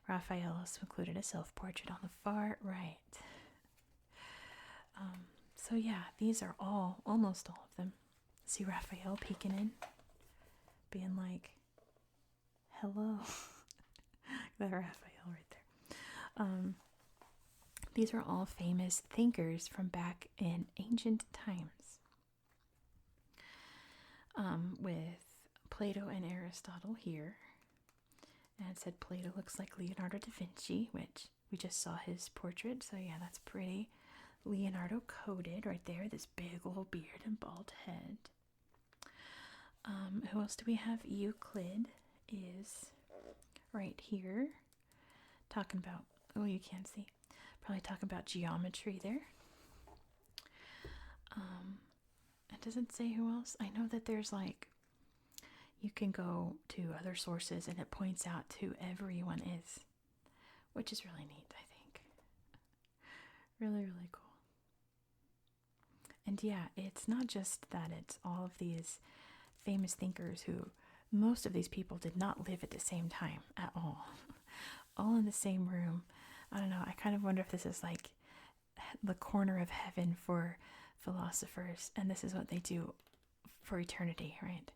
Raphael also included a self-portrait on the far right. So yeah, these are almost all of them. See Raphael peeking in, being like, hello. That Raphael right there. These are all famous thinkers from back in ancient times. With Plato and Aristotle here. And it said Plato looks like Leonardo da Vinci, which we just saw his portrait. So yeah, that's pretty. Leonardo coded right there, this big old beard and bald head. Who else do we have? Euclid is right here. Talking about, oh, you can't see. Probably talking about geometry there. It doesn't say who else. I know that there's like, you can go to other sources and it points out who everyone is, which is really neat, I think. Really, really cool. And yeah, it's not just that, it's all of these famous thinkers who, most of these people did not live at the same time at all. All in the same room. I don't know, I kind of wonder if this is like the corner of heaven for philosophers, and this is what they do for eternity, right?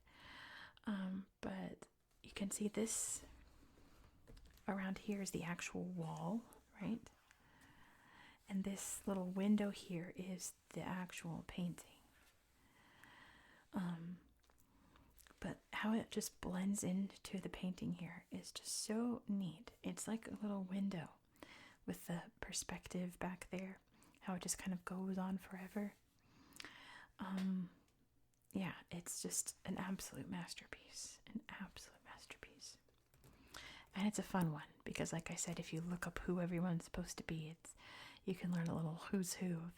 But you can see this around here is the actual wall, right? And this little window here is the actual painting. But how it just blends into the painting here is just so neat. It's like a little window with the perspective back there, how it just kind of goes on forever. Yeah, it's just an absolute masterpiece. An absolute masterpiece. And it's a fun one because, like I said, if you look up who everyone's supposed to be, you can learn a little who's who of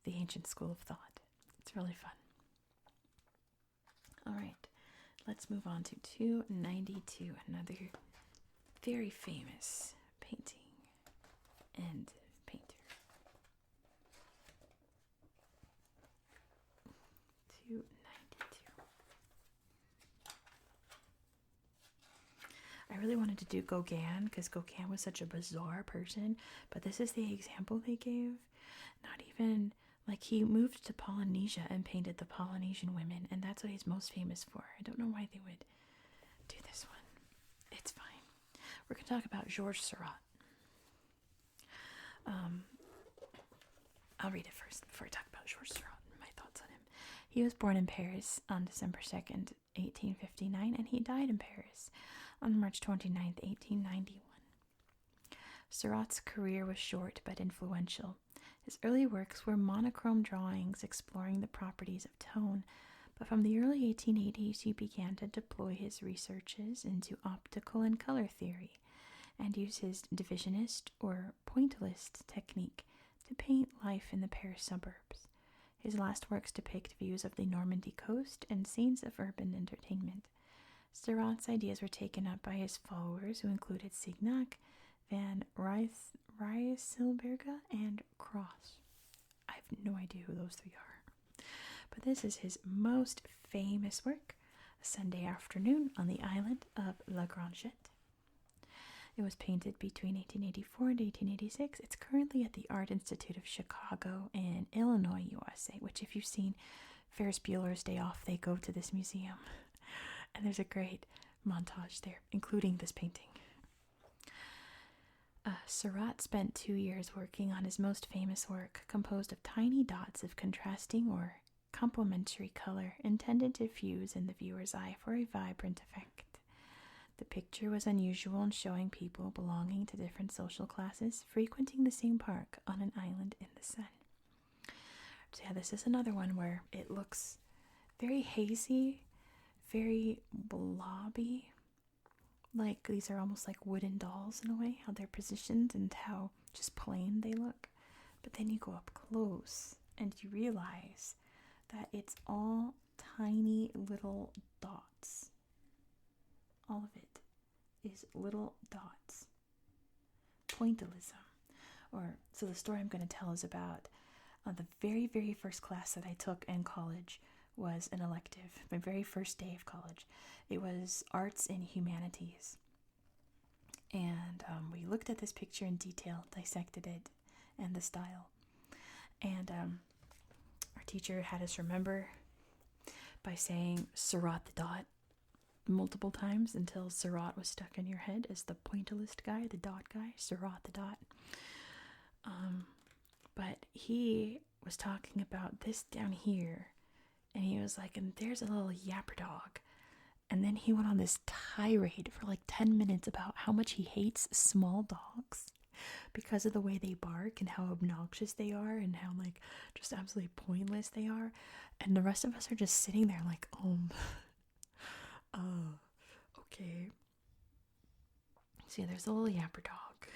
the ancient school of thought. It's really fun. All right, let's move on to 292, another very famous painting and painter. 292. I really wanted to do Gauguin because Gauguin was such a bizarre person, but this is the example they gave. Not even, like, he moved to Polynesia and painted the Polynesian women, and that's what he's most famous for. I don't know why they would do this one. It's fine. We're going to talk about Georges Seurat. I'll read it first before I talk about Georges Seurat and my thoughts on him. He was born in Paris on December 2nd, 1859, and he died in Paris on March 29th, 1891. Seurat's career was short but influential. His early works were monochrome drawings exploring the properties of tone, but from the early 1880s he began to deploy his researches into optical and color theory and use his divisionist or pointillist technique to paint life in the Paris suburbs. His last works depict views of the Normandy coast and scenes of urban entertainment. Seurat's ideas were taken up by his followers, who included Signac, Van Rysselberghe, and Cross. I have no idea who those three are. But this is his most famous work, A Sunday Afternoon on the Island of La Grande Jette. It was painted between 1884 and 1886. It's currently at the Art Institute of Chicago in Illinois, USA, which if you've seen Ferris Bueller's Day Off, they go to this museum. And there's a great montage there, including this painting. Seurat spent 2 years working on his most famous work, composed of tiny dots of contrasting or complementary color intended to fuse in the viewer's eye for a vibrant effect. The picture was unusual in showing people belonging to different social classes frequenting the same park on an island in the sun. So yeah, this is another one where it looks very hazy, very blobby. Like these are almost like wooden dolls in a way, how they're positioned and how just plain they look. But then you go up close and you realize that it's all tiny little dots. All of it is little dots. Pointillism. So the story I'm going to tell is about the very, very first class that I took in college was an elective. My very first day of college. It was Arts and Humanities. And we looked at this picture in detail, dissected it, and the style. And our teacher had us remember by saying Seurat the dot multiple times until Seurat was stuck in your head as the pointillist guy, the dot guy, Seurat the dot. But he was talking about this down here, and he was like, and there's a little yapper dog. And then he went on this tirade for like 10 minutes about how much he hates small dogs because of the way they bark and how obnoxious they are and how like just absolutely pointless they are. And the rest of us are just sitting there like, okay. See, there's a little yapper dog.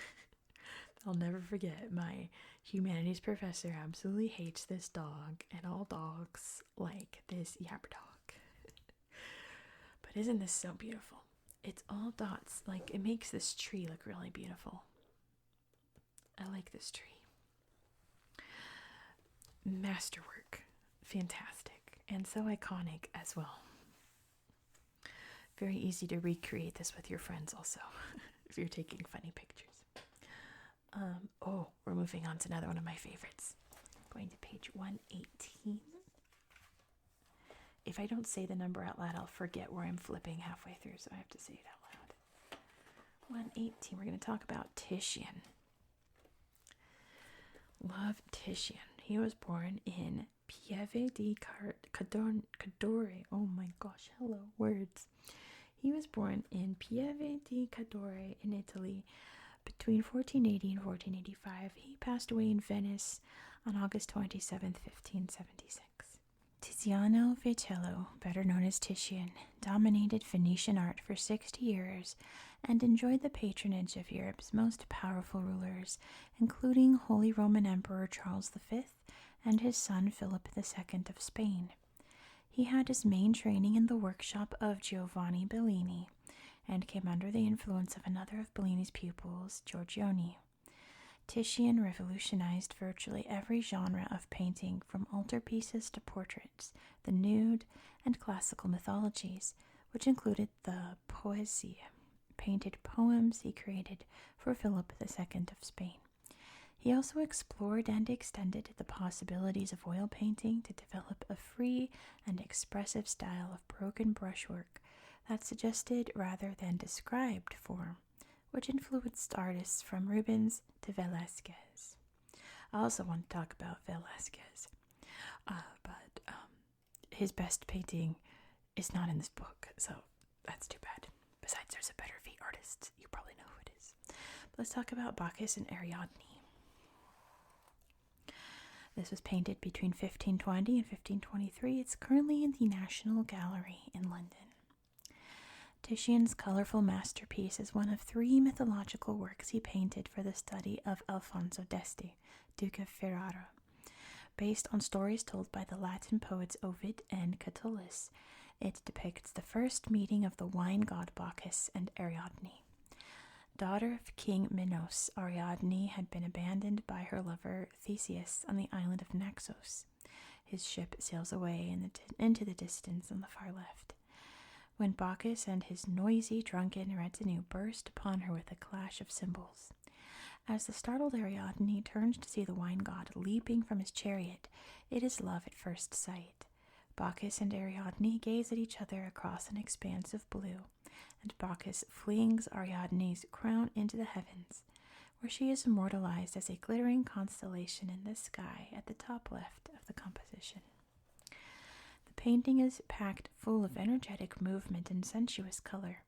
I'll never forget, my humanities professor absolutely hates this dog, and all dogs like this yapper dog. But isn't this so beautiful? It's all dots. Like, it makes this tree look really beautiful. I like this tree. Masterwork. Fantastic. And so iconic as well. Very easy to recreate this with your friends also, if you're taking funny pictures. We're moving on to another one of my favorites. Going to page 118. If I don't say the number out loud, I'll forget where I'm flipping halfway through, so I have to say it out loud. 118, we're going to talk about Titian. Love Titian. He was born in Pieve di Cadore. Oh my gosh, hello, words. He was born in Pieve di Cadore in Italy between 1480 and 1485. He passed away in Venice on August 27th, 1576. Tiziano Vitello, better known as Titian, dominated Venetian art for 60 years and enjoyed the patronage of Europe's most powerful rulers, including Holy Roman Emperor Charles V and his son Philip II of Spain. He had his main training in the workshop of Giovanni Bellini and came under the influence of another of Bellini's pupils, Giorgione. Titian revolutionized virtually every genre of painting, from altarpieces to portraits, the nude, and classical mythologies, which included the poesie, painted poems he created for Philip II of Spain. He also explored and extended the possibilities of oil painting to develop a free and expressive style of broken brushwork that suggested rather than described form, which influenced artists from Rubens to Velázquez. I also want to talk about Velázquez, but his best painting is not in this book, so that's too bad. Besides, there's a better V artist. You probably know who it is. But let's talk about Bacchus and Ariadne. This was painted between 1520 and 1523. It's currently in the National Gallery in London. Titian's colorful masterpiece is one of 3 mythological works he painted for the study of Alfonso d'Este, Duke of Ferrara. Based on stories told by the Latin poets Ovid and Catullus, it depicts the first meeting of the wine god Bacchus and Ariadne. Daughter of King Minos, Ariadne had been abandoned by her lover Theseus on the island of Naxos. His ship sails away into the distance on the far left, when Bacchus and his noisy, drunken retinue burst upon her with a clash of cymbals. As the startled Ariadne turns to see the wine god leaping from his chariot, it is love at first sight. Bacchus and Ariadne gaze at each other across an expanse of blue, and Bacchus flings Ariadne's crown into the heavens, where she is immortalized as a glittering constellation in the sky at the top left of the composition. painting is packed full of energetic movement and sensuous color.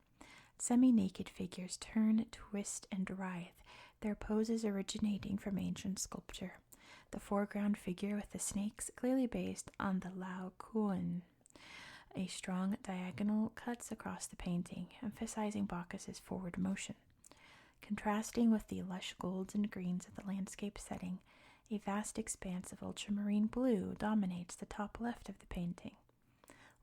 Semi-naked figures turn, twist, and writhe, their poses originating from ancient sculpture. The foreground figure with the snakes clearly based on the Lao Kuan. A strong diagonal cuts across the painting, emphasizing Bacchus's forward motion. Contrasting with the lush golds and greens of the landscape setting, a vast expanse of ultramarine blue dominates the top left of the painting.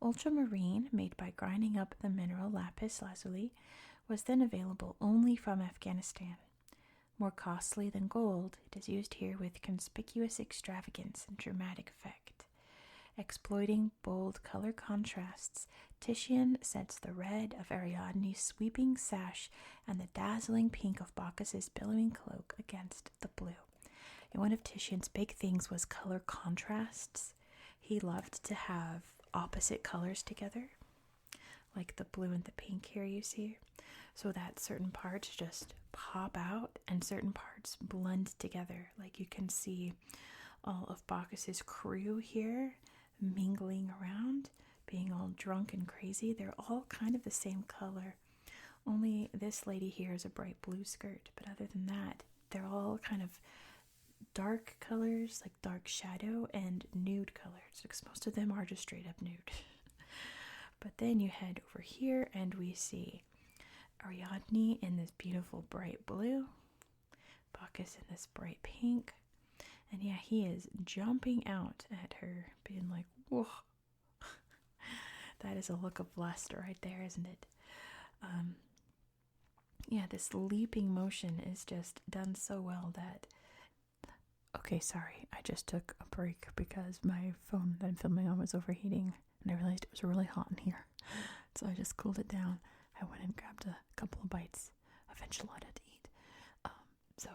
Ultramarine, made by grinding up the mineral lapis lazuli, was then available only from Afghanistan. More costly than gold, it is used here with conspicuous extravagance and dramatic effect. Exploiting bold color contrasts, Titian sets the red of Ariadne's sweeping sash and the dazzling pink of Bacchus's billowing cloak against the blue. And one of Titian's big things was color contrasts. He loved to have opposite colors together, like the blue and the pink here you see, so that certain parts just pop out and certain parts blend together. Like you can see all of Bacchus's crew here mingling around, being all drunk and crazy. They're all kind of the same color. Only this lady here is a bright blue skirt, but other than that, they're all kind of dark colors, like dark shadow and nude colors, because most of them are just straight up nude. But then you head over here and we see Ariadne in this beautiful bright blue, Bacchus in this bright pink, and yeah, he is jumping out at her, being like, whoa. That is a look of lust right there, isn't it? Yeah, this leaping motion is just done so well that... Okay, sorry, I just took a break because my phone that I'm filming on was overheating, and I realized it was really hot in here. So I just cooled it down. I went and grabbed a couple of bites of enchilada to eat. So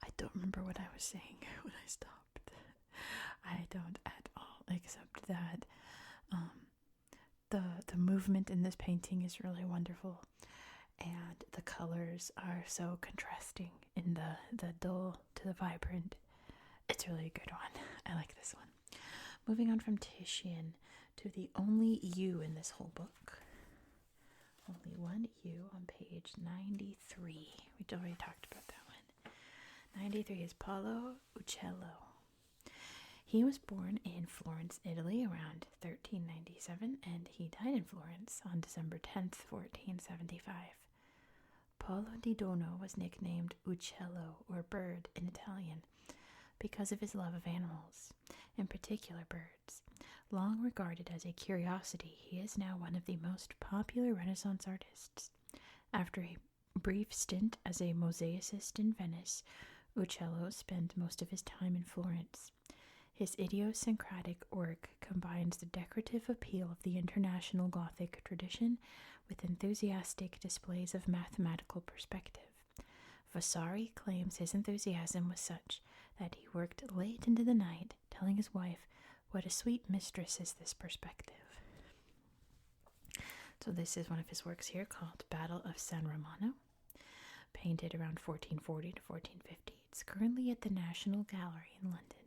I don't remember what I was saying when I stopped. I don't at all, except that the movement in this painting is really wonderful, and the colors are so contrasting in the dull to the vibrant. It's really a good one. I like this one. Moving on from Titian to the only U in this whole book. Only one U on page 93. We already talked about that one. 93 is Paolo Uccello. He was born in Florence, Italy around 1397, and he died in Florence on December 10th, 1475. Paolo di Dono was nicknamed Uccello, or bird, in Italian, because of his love of animals, in particular birds. Long regarded as a curiosity, he is now one of the most popular Renaissance artists. After a brief stint as a mosaicist in Venice, Uccello spent most of his time in Florence. His idiosyncratic work combines the decorative appeal of the international Gothic tradition with enthusiastic displays of mathematical perspective. Vasari claims his enthusiasm was such that he worked late into the night, telling his wife, "What a sweet mistress is this perspective." So this is one of his works here called Battle of San Romano, painted around 1440 to 1450. It's currently at the National Gallery in London.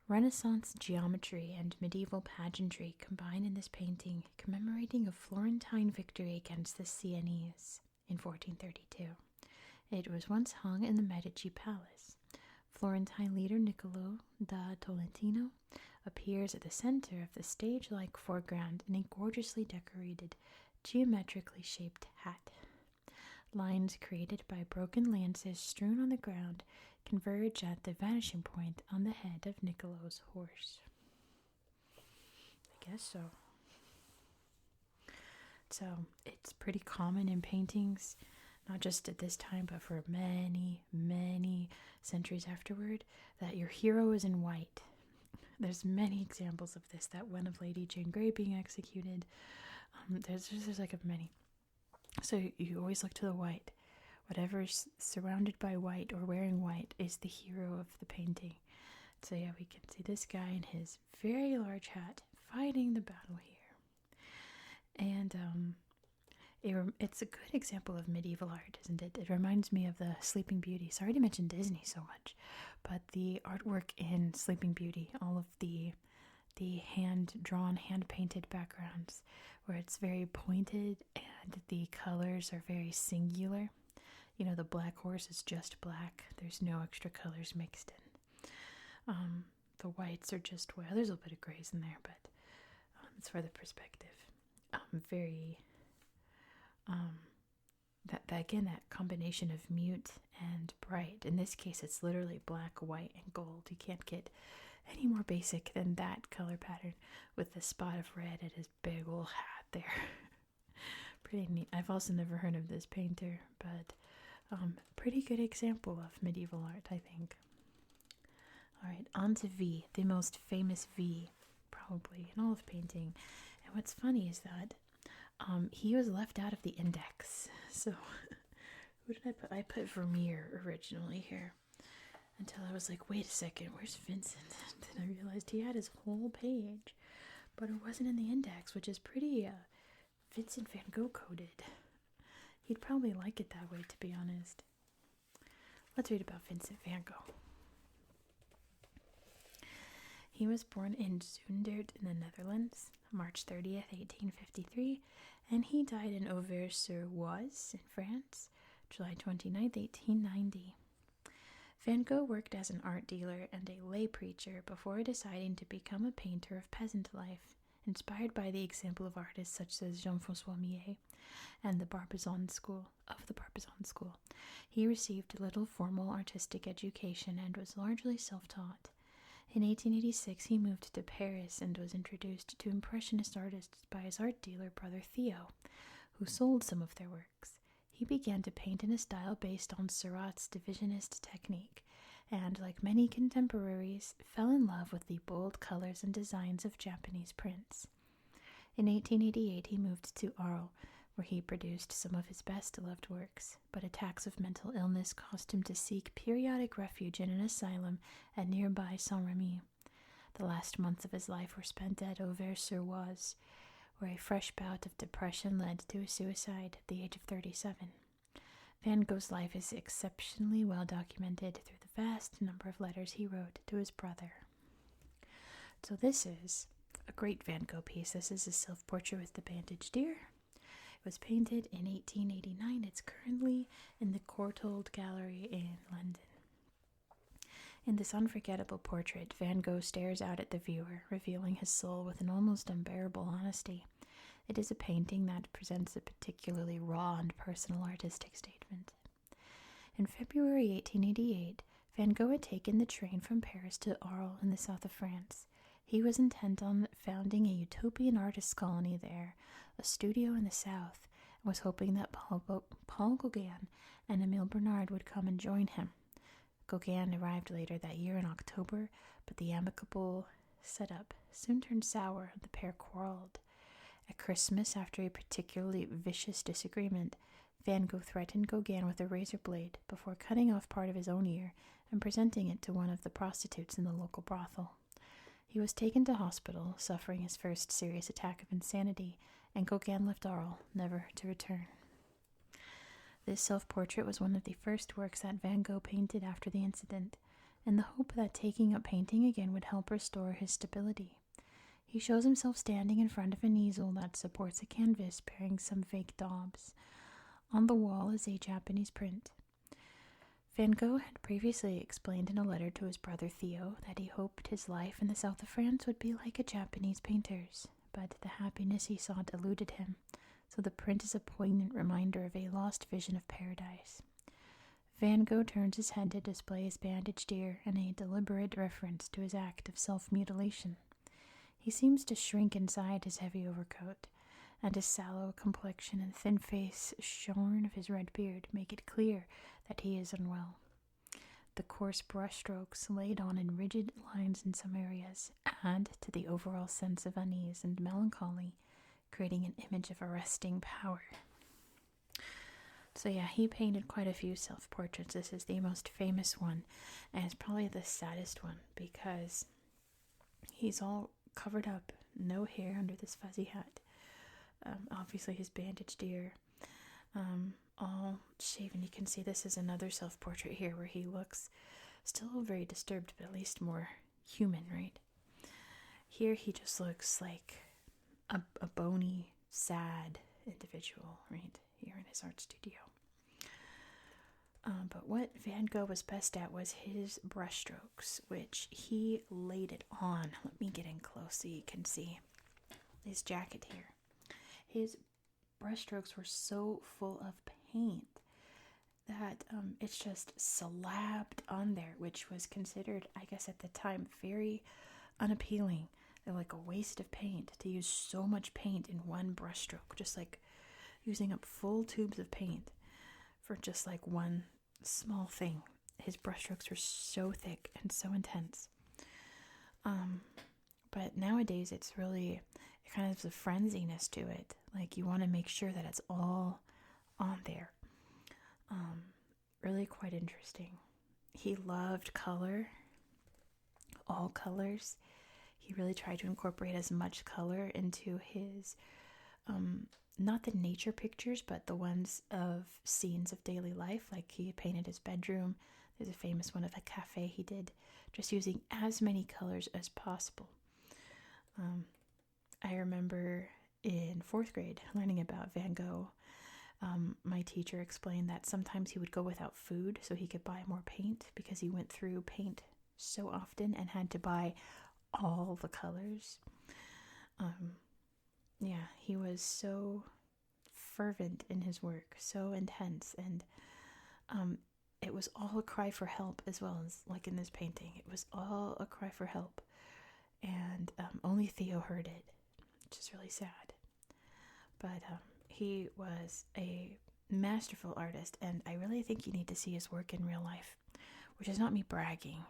Renaissance geometry and medieval pageantry combine in this painting, commemorating a Florentine victory against the Sienese in 1432. It was once hung in the Medici Palace. Florentine leader Niccolo da Tolentino appears at the center of the stage-like foreground in a gorgeously decorated, geometrically shaped hat. Lines created by broken lances strewn on the ground converge at the vanishing point on the head of Niccolo's horse. I guess so. So it's pretty common in paintings, not just at this time, but for many, many centuries afterward, that your hero is in white. There's many examples of this, that one of Lady Jane Grey being executed. There's like a many. So you always look to the white. Whatever's surrounded by white or wearing white is the hero of the painting. So yeah, we can see this guy in his very large hat fighting the battle here. And it's a good example of medieval art, isn't it? It reminds me of the Sleeping Beauty. Sorry to mention Disney so much, but the artwork in Sleeping Beauty, all of the the hand-drawn, hand-painted backgrounds where it's very pointed and the colors are very singular. You know, the black horse is just black. There's no extra colors mixed in. The whites are just white. There's a little bit of grays in there, but it's for the perspective. That combination of mute and bright. In this case, it's literally black, white, and gold. You can't get any more basic than that color pattern with the spot of red at his big old hat there. Pretty neat. I've also never heard of this painter, but pretty good example of medieval art, I think. All right, on to V, the most famous V, probably, in all of painting. And what's funny is that he was left out of the index. So, who did I put? I put Vermeer originally here. Until I was like, wait a second, where's Vincent? Then I realized he had his whole page, but it wasn't in the index, which is pretty Vincent van Gogh coded. He'd probably like it that way, to be honest. Let's read about Vincent van Gogh. He was born in Zundert in the Netherlands, March 30th, 1853, and he died in Auvers-sur-Oise in France, July 29th, 1890. Van Gogh worked as an art dealer and a lay preacher before deciding to become a painter of peasant life, inspired by the example of artists such as Jean-François Millet and the Barbizon School. He received little formal artistic education and was largely self-taught. In 1886, he moved to Paris and was introduced to Impressionist artists by his art dealer brother Theo, who sold some of their works. He began to paint in a style based on Seurat's divisionist technique, and, like many contemporaries, fell in love with the bold colors and designs of Japanese prints. In 1888, he moved to Arles, where he produced some of his best-loved works, but attacks of mental illness caused him to seek periodic refuge in an asylum at nearby Saint-Rémy. The last months of his life were spent at Auvers-sur-Oise, where a fresh bout of depression led to a suicide at the age of 37. Van Gogh's life is exceptionally well documented through the vast number of letters he wrote to his brother. So this is a great Van Gogh piece. This is a self-portrait with the bandaged deer. It was painted in 1889. It's currently in the Courtauld Gallery in London. In this unforgettable portrait, Van Gogh stares out at the viewer, revealing his soul with an almost unbearable honesty. It is a painting that presents a particularly raw and personal artistic statement. In February 1888, Van Gogh had taken the train from Paris to Arles in the south of France. He was intent on founding a utopian artists' colony there, a studio in the south, and was hoping that Paul Gauguin and Émile Bernard would come and join him. Gauguin arrived later that year in October, but the amicable setup soon turned sour and the pair quarreled. At Christmas, after a particularly vicious disagreement, Van Gogh threatened Gauguin with a razor blade before cutting off part of his own ear and presenting it to one of the prostitutes in the local brothel. He was taken to hospital, suffering his first serious attack of insanity, and Gauguin left Arles, never to return. This self-portrait was one of the first works that Van Gogh painted after the incident, in the hope that taking up painting again would help restore his stability. He shows himself standing in front of an easel that supports a canvas bearing some fake daubs. On the wall is a Japanese print. Van Gogh had previously explained in a letter to his brother Theo that he hoped his life in the south of France would be like a Japanese painter's, but the happiness he sought eluded him, so the print is a poignant reminder of a lost vision of paradise. Van Gogh turns his head to display his bandaged ear in a deliberate reference to his act of self-mutilation. He seems to shrink inside his heavy overcoat, and his sallow complexion and thin face shorn of his red beard make it clear that he is unwell. The coarse brushstrokes laid on in rigid lines in some areas add to the overall sense of unease and melancholy, creating an image of arresting power. So yeah, he painted quite a few self-portraits. This is the most famous one, and it's probably the saddest one because he's all covered up, no hair under this fuzzy hat. Obviously his bandaged ear, all shaven. You can see this is another self-portrait here where he looks still very disturbed, but at least more human, right? Here he just looks like a bony, sad individual, right? Here in his art studio. But what Van Gogh was best at was his brushstrokes, which he laid it on. Let me get in close so you can see his jacket here. His brushstrokes were so full of paint that it's just slabbed on there, which was considered, I guess at the time, very unappealing. They're like a waste of paint to use so much paint in one brushstroke, just like using up full tubes of paint for just like one small thing. His brushstrokes were so thick and so intense. But nowadays it kind of has a frenziness to it. Like you want to make sure that it's all on there. Really quite interesting. He loved color, all colors. He really tried to incorporate as much color into his, not the nature pictures, but the ones of scenes of daily life. Like he painted his bedroom. There's a famous one of a cafe he did, just using as many colors as possible. I remember in 4th grade learning about Van Gogh. My teacher explained that sometimes he would go without food so he could buy more paint because he went through paint so often and had to buy all the colors. He was so fervent in his work, so intense, and it was all a cry for help as well as like in this painting. It was all a cry for help, and only Theo heard it, which is really sad. But he was a masterful artist, and I really think you need to see his work in real life, which is not me bragging.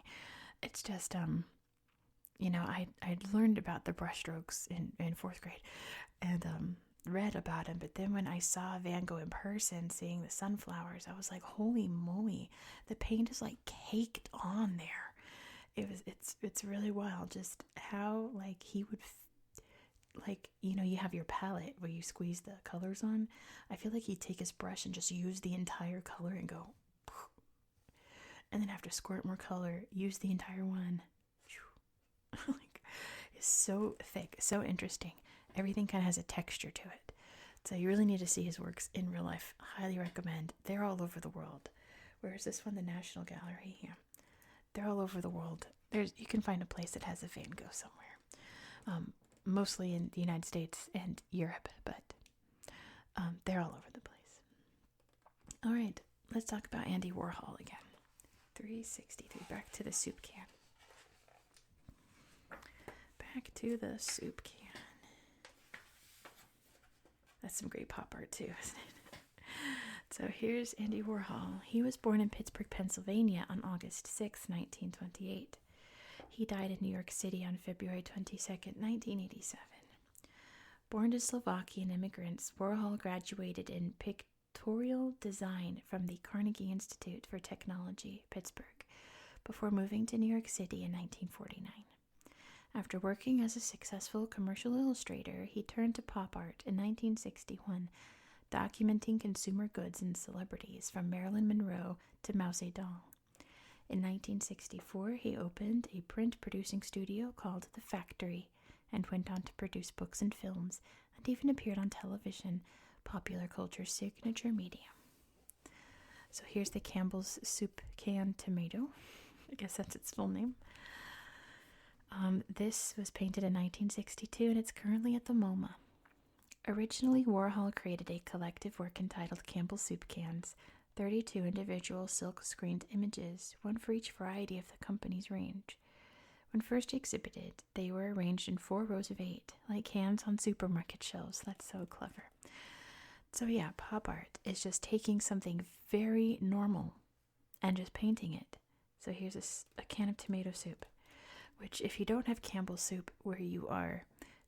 It's just, I'd learned about the brushstrokes in 4th grade and read about him, but then when I saw Van Gogh in person, seeing the sunflowers, I was like, holy moly, the paint is like caked on there. It's really wild just how like he would you have your palette where you squeeze the colors on. I feel like he'd take his brush and just use the entire color and go, and then have to squirt more color, use the entire one. Like, it's so thick, so interesting. Everything kind of has a texture to it. So you really need to see his works in real life. Highly recommend. They're all over the world. Where is this one? The National Gallery. Yeah, they're all over the world. You can find a place that has a Van Gogh somewhere. Mostly in the United States and Europe, but they're all over the place. All right, let's talk about Andy Warhol again. 363, back to the soup can. Back to the soup can. That's some great pop art too, isn't it? So here's Andy Warhol. He was born in Pittsburgh, Pennsylvania on August 6, 1928. He died in New York City on February 22nd, 1987. Born to Slovakian immigrants, Warhol graduated in pictorial design from the Carnegie Institute for Technology, Pittsburgh, before moving to New York City in 1949. After working as a successful commercial illustrator, he turned to pop art in 1961, documenting consumer goods and celebrities from Marilyn Monroe to Mao Zedong. In 1964, he opened a print-producing studio called The Factory and went on to produce books and films and even appeared on television, popular culture's signature medium. So here's the Campbell's Soup Can Tomato. I guess that's its full name. This was painted in 1962 and it's currently at the MoMA. Originally, Warhol created a collective work entitled Campbell's Soup Cans, 32 individual silk-screened images, one for each variety of the company's range. When first exhibited, they were arranged in 4 rows of 8, like cans on supermarket shelves. That's so clever. So yeah, pop art is just taking something very normal and just painting it. So here's a can of tomato soup, which if you don't have Campbell's soup where you are,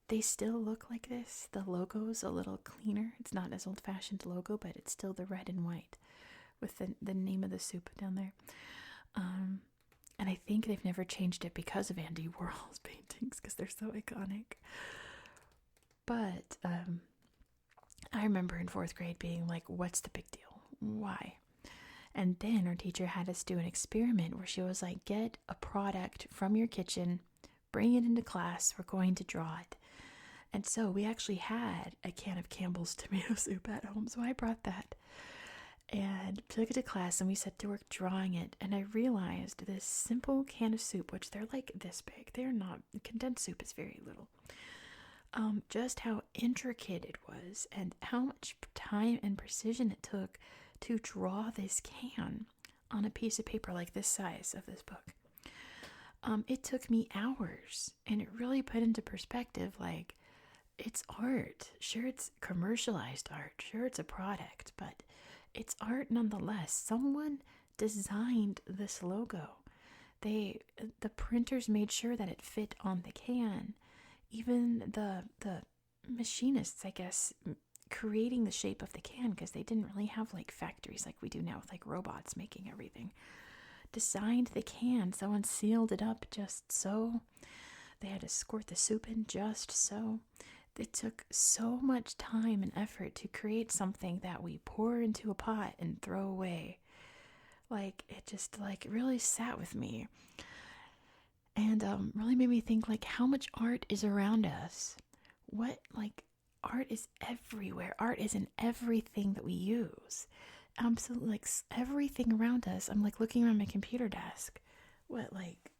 they still look like this. The logo's a little cleaner. It's not as old-fashioned logo, but it's still the red and white with the name of the soup down there. And I think they've never changed it because of Andy Warhol's paintings, because they're so iconic. But I remember in 4th grade being like, what's the big deal? Why? And then our teacher had us do an experiment where she was like, get a product from your kitchen, bring it into class. We're going to draw it. And so we actually had a can of Campbell's tomato soup at home, so I brought that and took it to class, and we set to work drawing it. And I realized this simple can of soup, which they're like this big, they're not, condensed soup is very little, just how intricate it was and how much time and precision it took to draw this can on a piece of paper like this size of this book. It took me hours, and it really put into perspective, like, it's art. Sure, it's commercialized art. Sure, it's a product, but it's art nonetheless. Someone designed this logo. The printers made sure that it fit on the can. Even the machinists, I guess, creating the shape of the can, because they didn't really have like factories like we do now with like robots making everything, designed the can. Someone sealed it up just so. They had to squirt the soup in just so. It took so much time and effort to create something that we pour into a pot and throw away. Like, it just like really sat with me, and really made me think, like, how much art is around us. What, like, art is everywhere. Art is in everything that we use. Absolutely, like, everything around us. I'm like looking around my computer desk. What, like,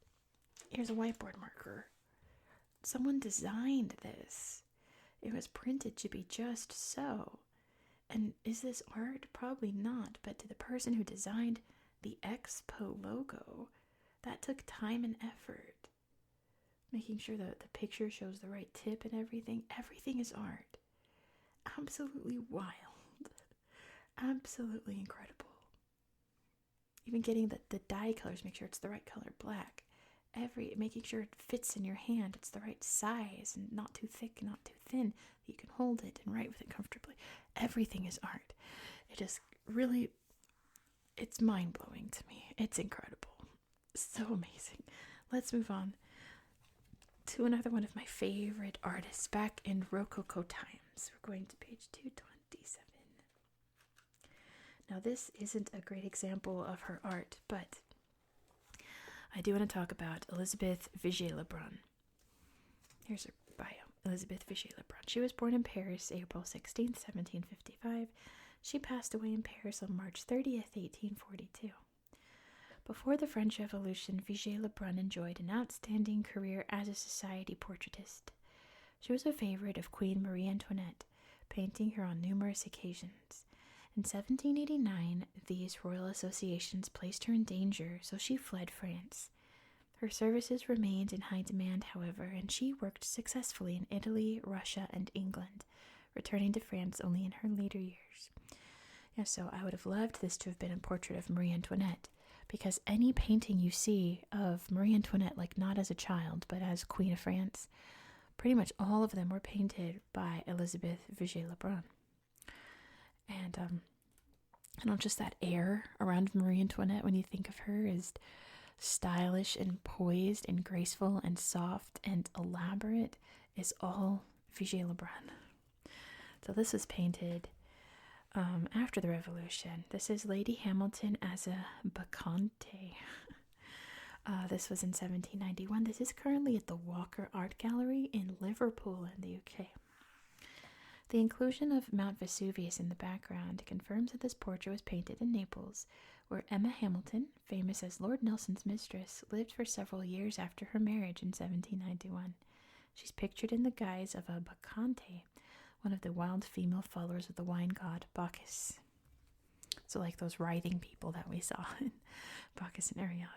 here's a whiteboard marker. Someone designed this. It was printed to be just so. And is this art? Probably not. But to the person who designed the Expo logo, that took time and effort. Making sure that the picture shows the right tip and everything. Everything is art. Absolutely wild. Absolutely incredible. Even getting the dye colors, make sure it's the right color, black. Making sure it fits in your hand, it's the right size, and not too thick, not too thin, that you can hold it and write with it comfortably. Everything is art. It is really, it's mind-blowing to me. It's incredible. So amazing. Let's move on to another one of my favorite artists back in Rococo times. We're going to page 227. Now, this isn't a great example of her art, but I do want to talk about Élisabeth Vigée Lebrun. Here's her bio. Élisabeth Vigée Lebrun. She was born in Paris, April 16th, 1755. She passed away in Paris on March 30th, 1842. Before the French Revolution, Vigée Lebrun enjoyed an outstanding career as a society portraitist. She was a favorite of Queen Marie Antoinette, painting her on numerous occasions. In 1789, these royal associations placed her in danger, so she fled France. Her services remained in high demand, however, and she worked successfully in Italy, Russia, and England, returning to France only in her later years. Yeah, so I would have loved this to have been a portrait of Marie Antoinette, because any painting you see of Marie Antoinette, like not as a child, but as Queen of France, pretty much all of them were painted by Élisabeth Vigée Lebrun. And just that air around Marie Antoinette, when you think of her as stylish and poised and graceful and soft and elaborate, is all Vigée Lebrun. So this was painted after the Revolution. This is Lady Hamilton as a bacchante. This was in 1791. This is currently at the Walker Art Gallery in Liverpool in the UK. The inclusion of Mount Vesuvius in the background confirms that this portrait was painted in Naples, where Emma Hamilton, famous as Lord Nelson's mistress, lived for several years after her marriage in 1791. She's pictured in the guise of a bacchante, one of the wild female followers of the wine god Bacchus. So like those writhing people that we saw in Bacchus and Ariadne.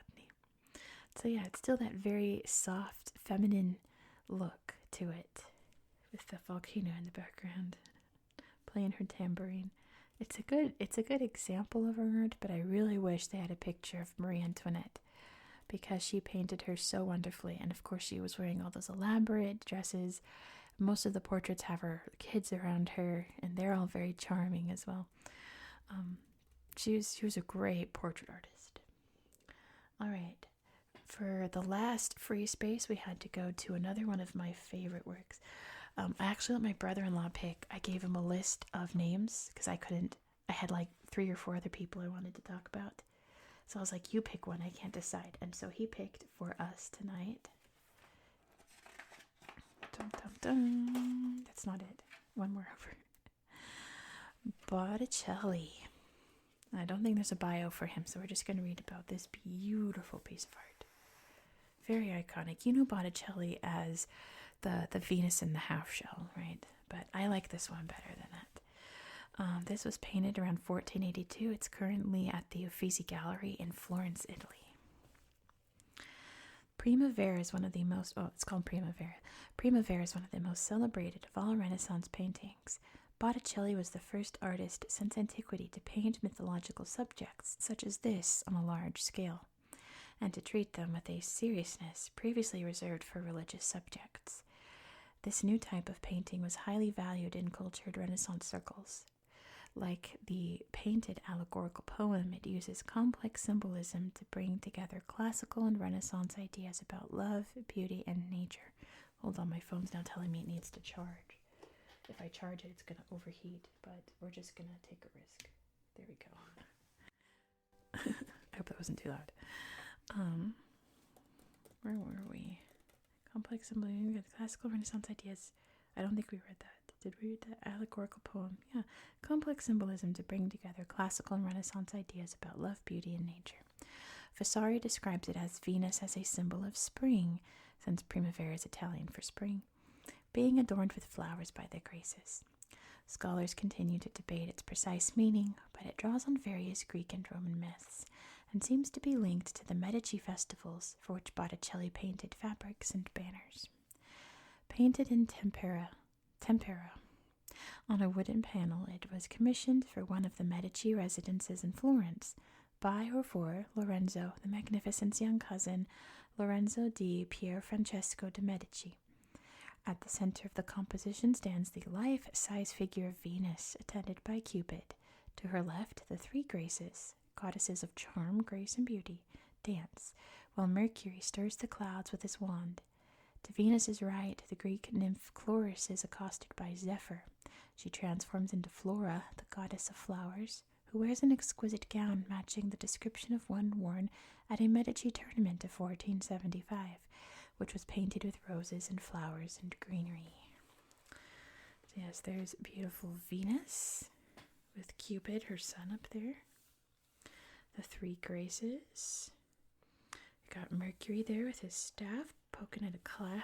So yeah, it's still that very soft, feminine look to it, with the volcano in the background, playing her tambourine. It's a good example of her art, but I really wish they had a picture of Marie Antoinette, because she painted her so wonderfully. And of course, she was wearing all those elaborate dresses. Most of the portraits have her kids around her, and they're all very charming as well. She was a great portrait artist. All right, for the last free space, we had to go to another one of my favorite works. I actually let my brother-in-law pick. I gave him a list of names because I had like 3 or 4 other people I wanted to talk about. So I was like, you pick one, I can't decide. And so he picked for us tonight Dun, dun, dun. That's not it. One more over. Botticelli. I don't think there's a bio for him, so we're just going to read about this beautiful piece of art. Very iconic. You know Botticelli as the Venus in the half shell, right? But I like this one better than that. This was painted around 1482. It's currently at the Uffizi Gallery in Florence, Italy. Primavera is one of the most, it's called Primavera. Primavera is one of the most celebrated of all Renaissance paintings. Botticelli was the first artist since antiquity to paint mythological subjects, such as this, on a large scale, and to treat them with a seriousness previously reserved for religious subjects. This new type of painting was highly valued in cultured Renaissance circles. Like the painted allegorical poem, it uses complex symbolism to bring together classical and Renaissance ideas about love, beauty, and nature. Hold on, my phone's now telling me it needs to charge. If I charge it, it's going to overheat, but we're just going to take a risk. There we go. I hope that wasn't too loud. Where were we? Complex symbolism, classical Renaissance ideas. I don't think we read that. Did we read that allegorical poem? Yeah. Complex symbolism to bring together classical and Renaissance ideas about love, beauty, and nature. Vasari describes it as Venus as a symbol of spring, since Primavera is Italian for spring, being adorned with flowers by the Graces. Scholars continue to debate its precise meaning, but it draws on various Greek and Roman myths, and seems to be linked to the Medici festivals for which Botticelli painted fabrics and banners. Painted in tempera, on a wooden panel, it was commissioned for one of the Medici residences in Florence by or for Lorenzo, the Magnificent's young cousin, Lorenzo di Pier Francesco de' Medici. At the center of the composition stands the life-size figure of Venus, attended by Cupid. To her left, the three Graces, goddesses of charm, grace, and beauty, dance, while Mercury stirs the clouds with his wand. To Venus's right, the Greek nymph Chloris is accosted by Zephyr. She transforms into Flora, the goddess of flowers, who wears an exquisite gown matching the description of one worn at a Medici tournament of 1475, which was painted with roses and flowers and greenery. So yes, there's beautiful Venus with Cupid, her son, up there. The three Graces. You got Mercury there with his staff poking at a cloud.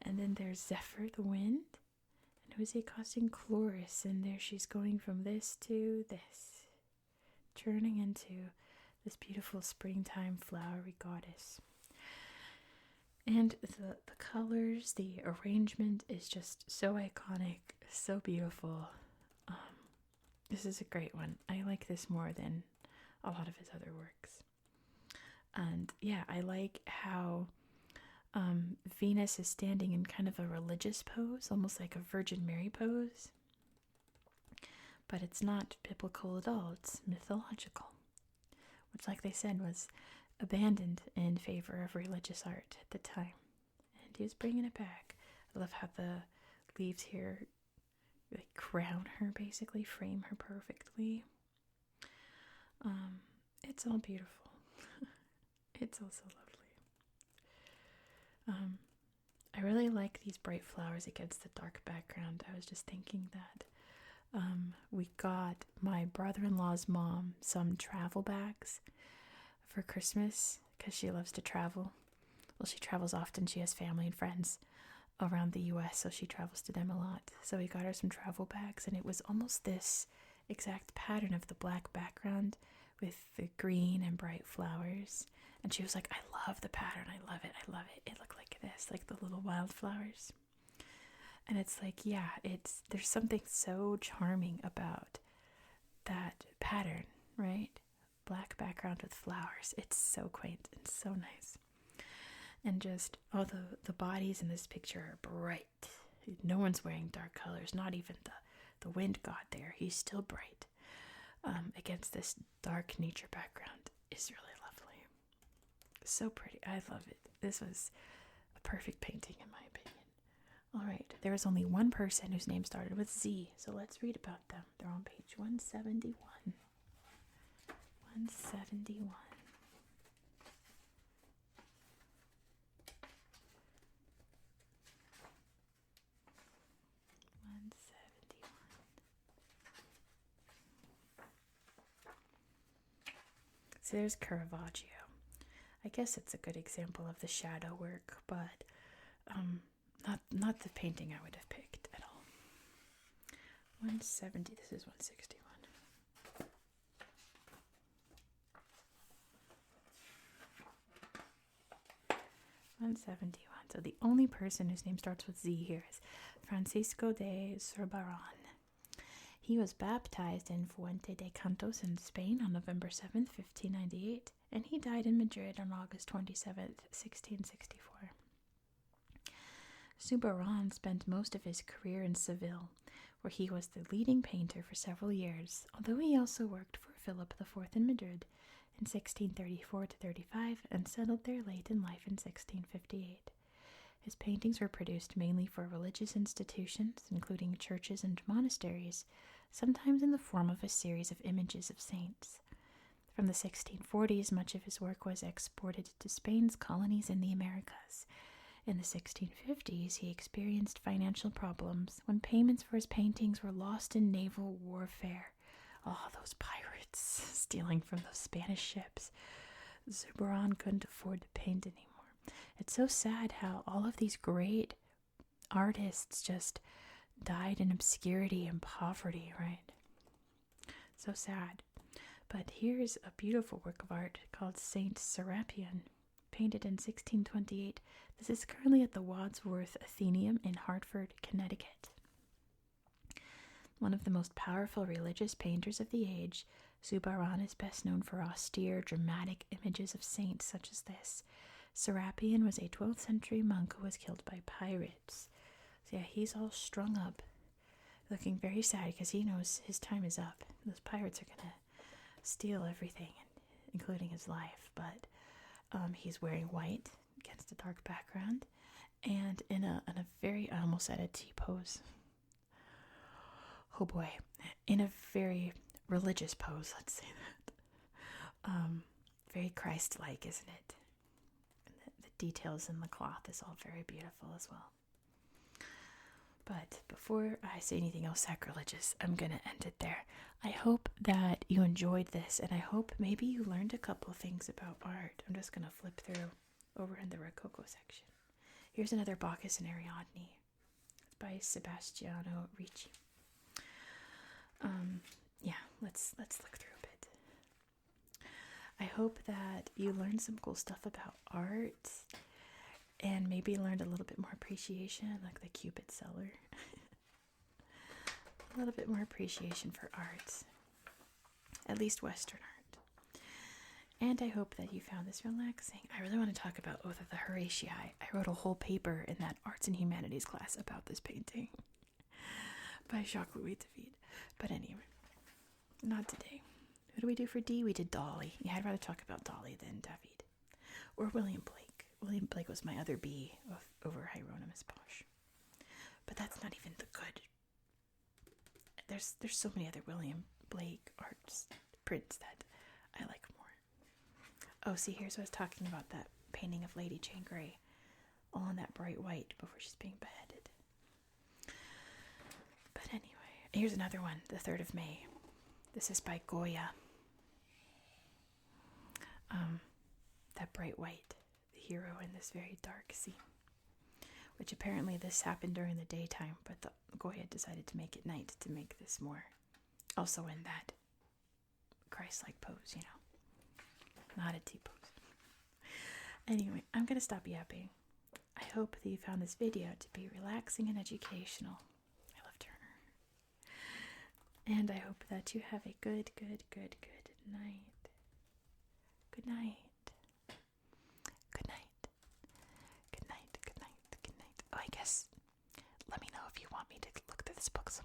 And then there's Zephyr, the wind. And who's he accosting? Chloris. And there she's going from this to this, turning into this beautiful springtime flowery goddess. And the colors, the arrangement is just so iconic, so beautiful. This is a great one. I like this more than a lot of his other works. And yeah, I like how Venus is standing in kind of a religious pose, almost like a Virgin Mary pose. But it's not biblical at all. It's mythological, which, like they said, was abandoned in favor of religious art at the time. And he was bringing it back. I love how the leaves here like crown her, basically frame her perfectly. It's all beautiful. It's also lovely. I really like these bright flowers against the dark background. I was just thinking that we got my brother-in-law's mom some travel bags for Christmas because she loves to travel. Well, she travels often. She has family and friends around the U.S., so she travels to them a lot. So we got her some travel bags, and it was almost this exact pattern of the black background with the green and bright flowers. And she was like, I love the pattern. I love it. I love it. It looked like this, like the little wildflowers. And it's like, yeah, there's something so charming about that pattern, right? Black background with flowers. It's so quaint and so nice. And just all the bodies in this picture are bright. No one's wearing dark colors, not even the wind god there. He's still bright. Against this dark nature background is really lovely. So pretty. I love it. This was a perfect painting in my opinion. All right, there was only one person whose name started with Z, so let's read about them. They're on page 171. 171. so there's Caravaggio. I guess it's a good example of the shadow work, but not the painting I would have picked at all. 170, this is 161. 171. So the only person whose name starts with Z here is Francisco de Zurbarán. He was baptized in Fuente de Cantos in Spain on November 7th, 1598, and he died in Madrid on August 27th, 1664. Zurbarán spent most of his career in Seville, where he was the leading painter for several years, although he also worked for Philip IV in Madrid in 1634-35 and settled there late in life in 1658. His paintings were produced mainly for religious institutions, including churches and monasteries, sometimes in the form of a series of images of saints. From the 1640s, much of his work was exported to Spain's colonies in the Americas. In the 1650s, he experienced financial problems when payments for his paintings were lost in naval warfare. Oh, those pirates stealing from those Spanish ships. Zurbarán couldn't afford to paint anymore. It's so sad how all of these great artists just died in obscurity and poverty, right? So sad. But here's a beautiful work of art called Saint Serapion, painted in 1628. This is currently at the Wadsworth Athenaeum in Hartford, Connecticut. One of the most powerful religious painters of the age, Zurbarán is best known for austere, dramatic images of saints such as this. Serapion was a 12th century monk who was killed by pirates. So yeah, he's all strung up, looking very sad because he knows his time is up. Those pirates are going to steal everything, including his life. But he's wearing white against a dark background and in a very, I almost said a T-pose. Oh boy, in a very religious pose, let's say that. Very Christ-like, isn't it? The details in the cloth is all very beautiful as well. But before I say anything else sacrilegious, I'm going to end it there. I hope that you enjoyed this, and I hope maybe you learned a couple of things about art. I'm just going to flip through over in the Rococo section. Here's another Bacchus and Ariadne by Sebastiano Ricci. Let's look through a bit. I hope that you learned some cool stuff about art and maybe learned a little bit more appreciation, like the Cupid seller. A little bit more appreciation for art, at least Western art. And I hope that you found this relaxing. I really want to talk about Oath of the Horatii. I wrote a whole paper in that Arts and Humanities class about this painting by Jacques-Louis David. But anyway, not today. What do we do for D? We did Dalí. Yeah, I'd rather talk about Dalí than David. Or William Blake. William Blake was my other B over Hieronymus Bosch. But that's not even the good. There's so many other William Blake arts prints that I like more. Oh, see, here's what I was talking about, that painting of Lady Jane Grey, all in that bright white before she's being beheaded. But anyway, here's another one, the 3rd of May. This is by Goya. That bright white, the hero in this very dark scene. Which apparently this happened during the daytime, but Goya decided to make it night to make this more. Also in that Christ-like pose, you know. Not a T-pose. Anyway, I'm going to stop yapping. I hope that you found this video to be relaxing and educational. I love Turner. And I hope that you have a good night. Good night. Good night. Good night. Good night. Good night. Oh, I guess, let me know if you want me to look through this book some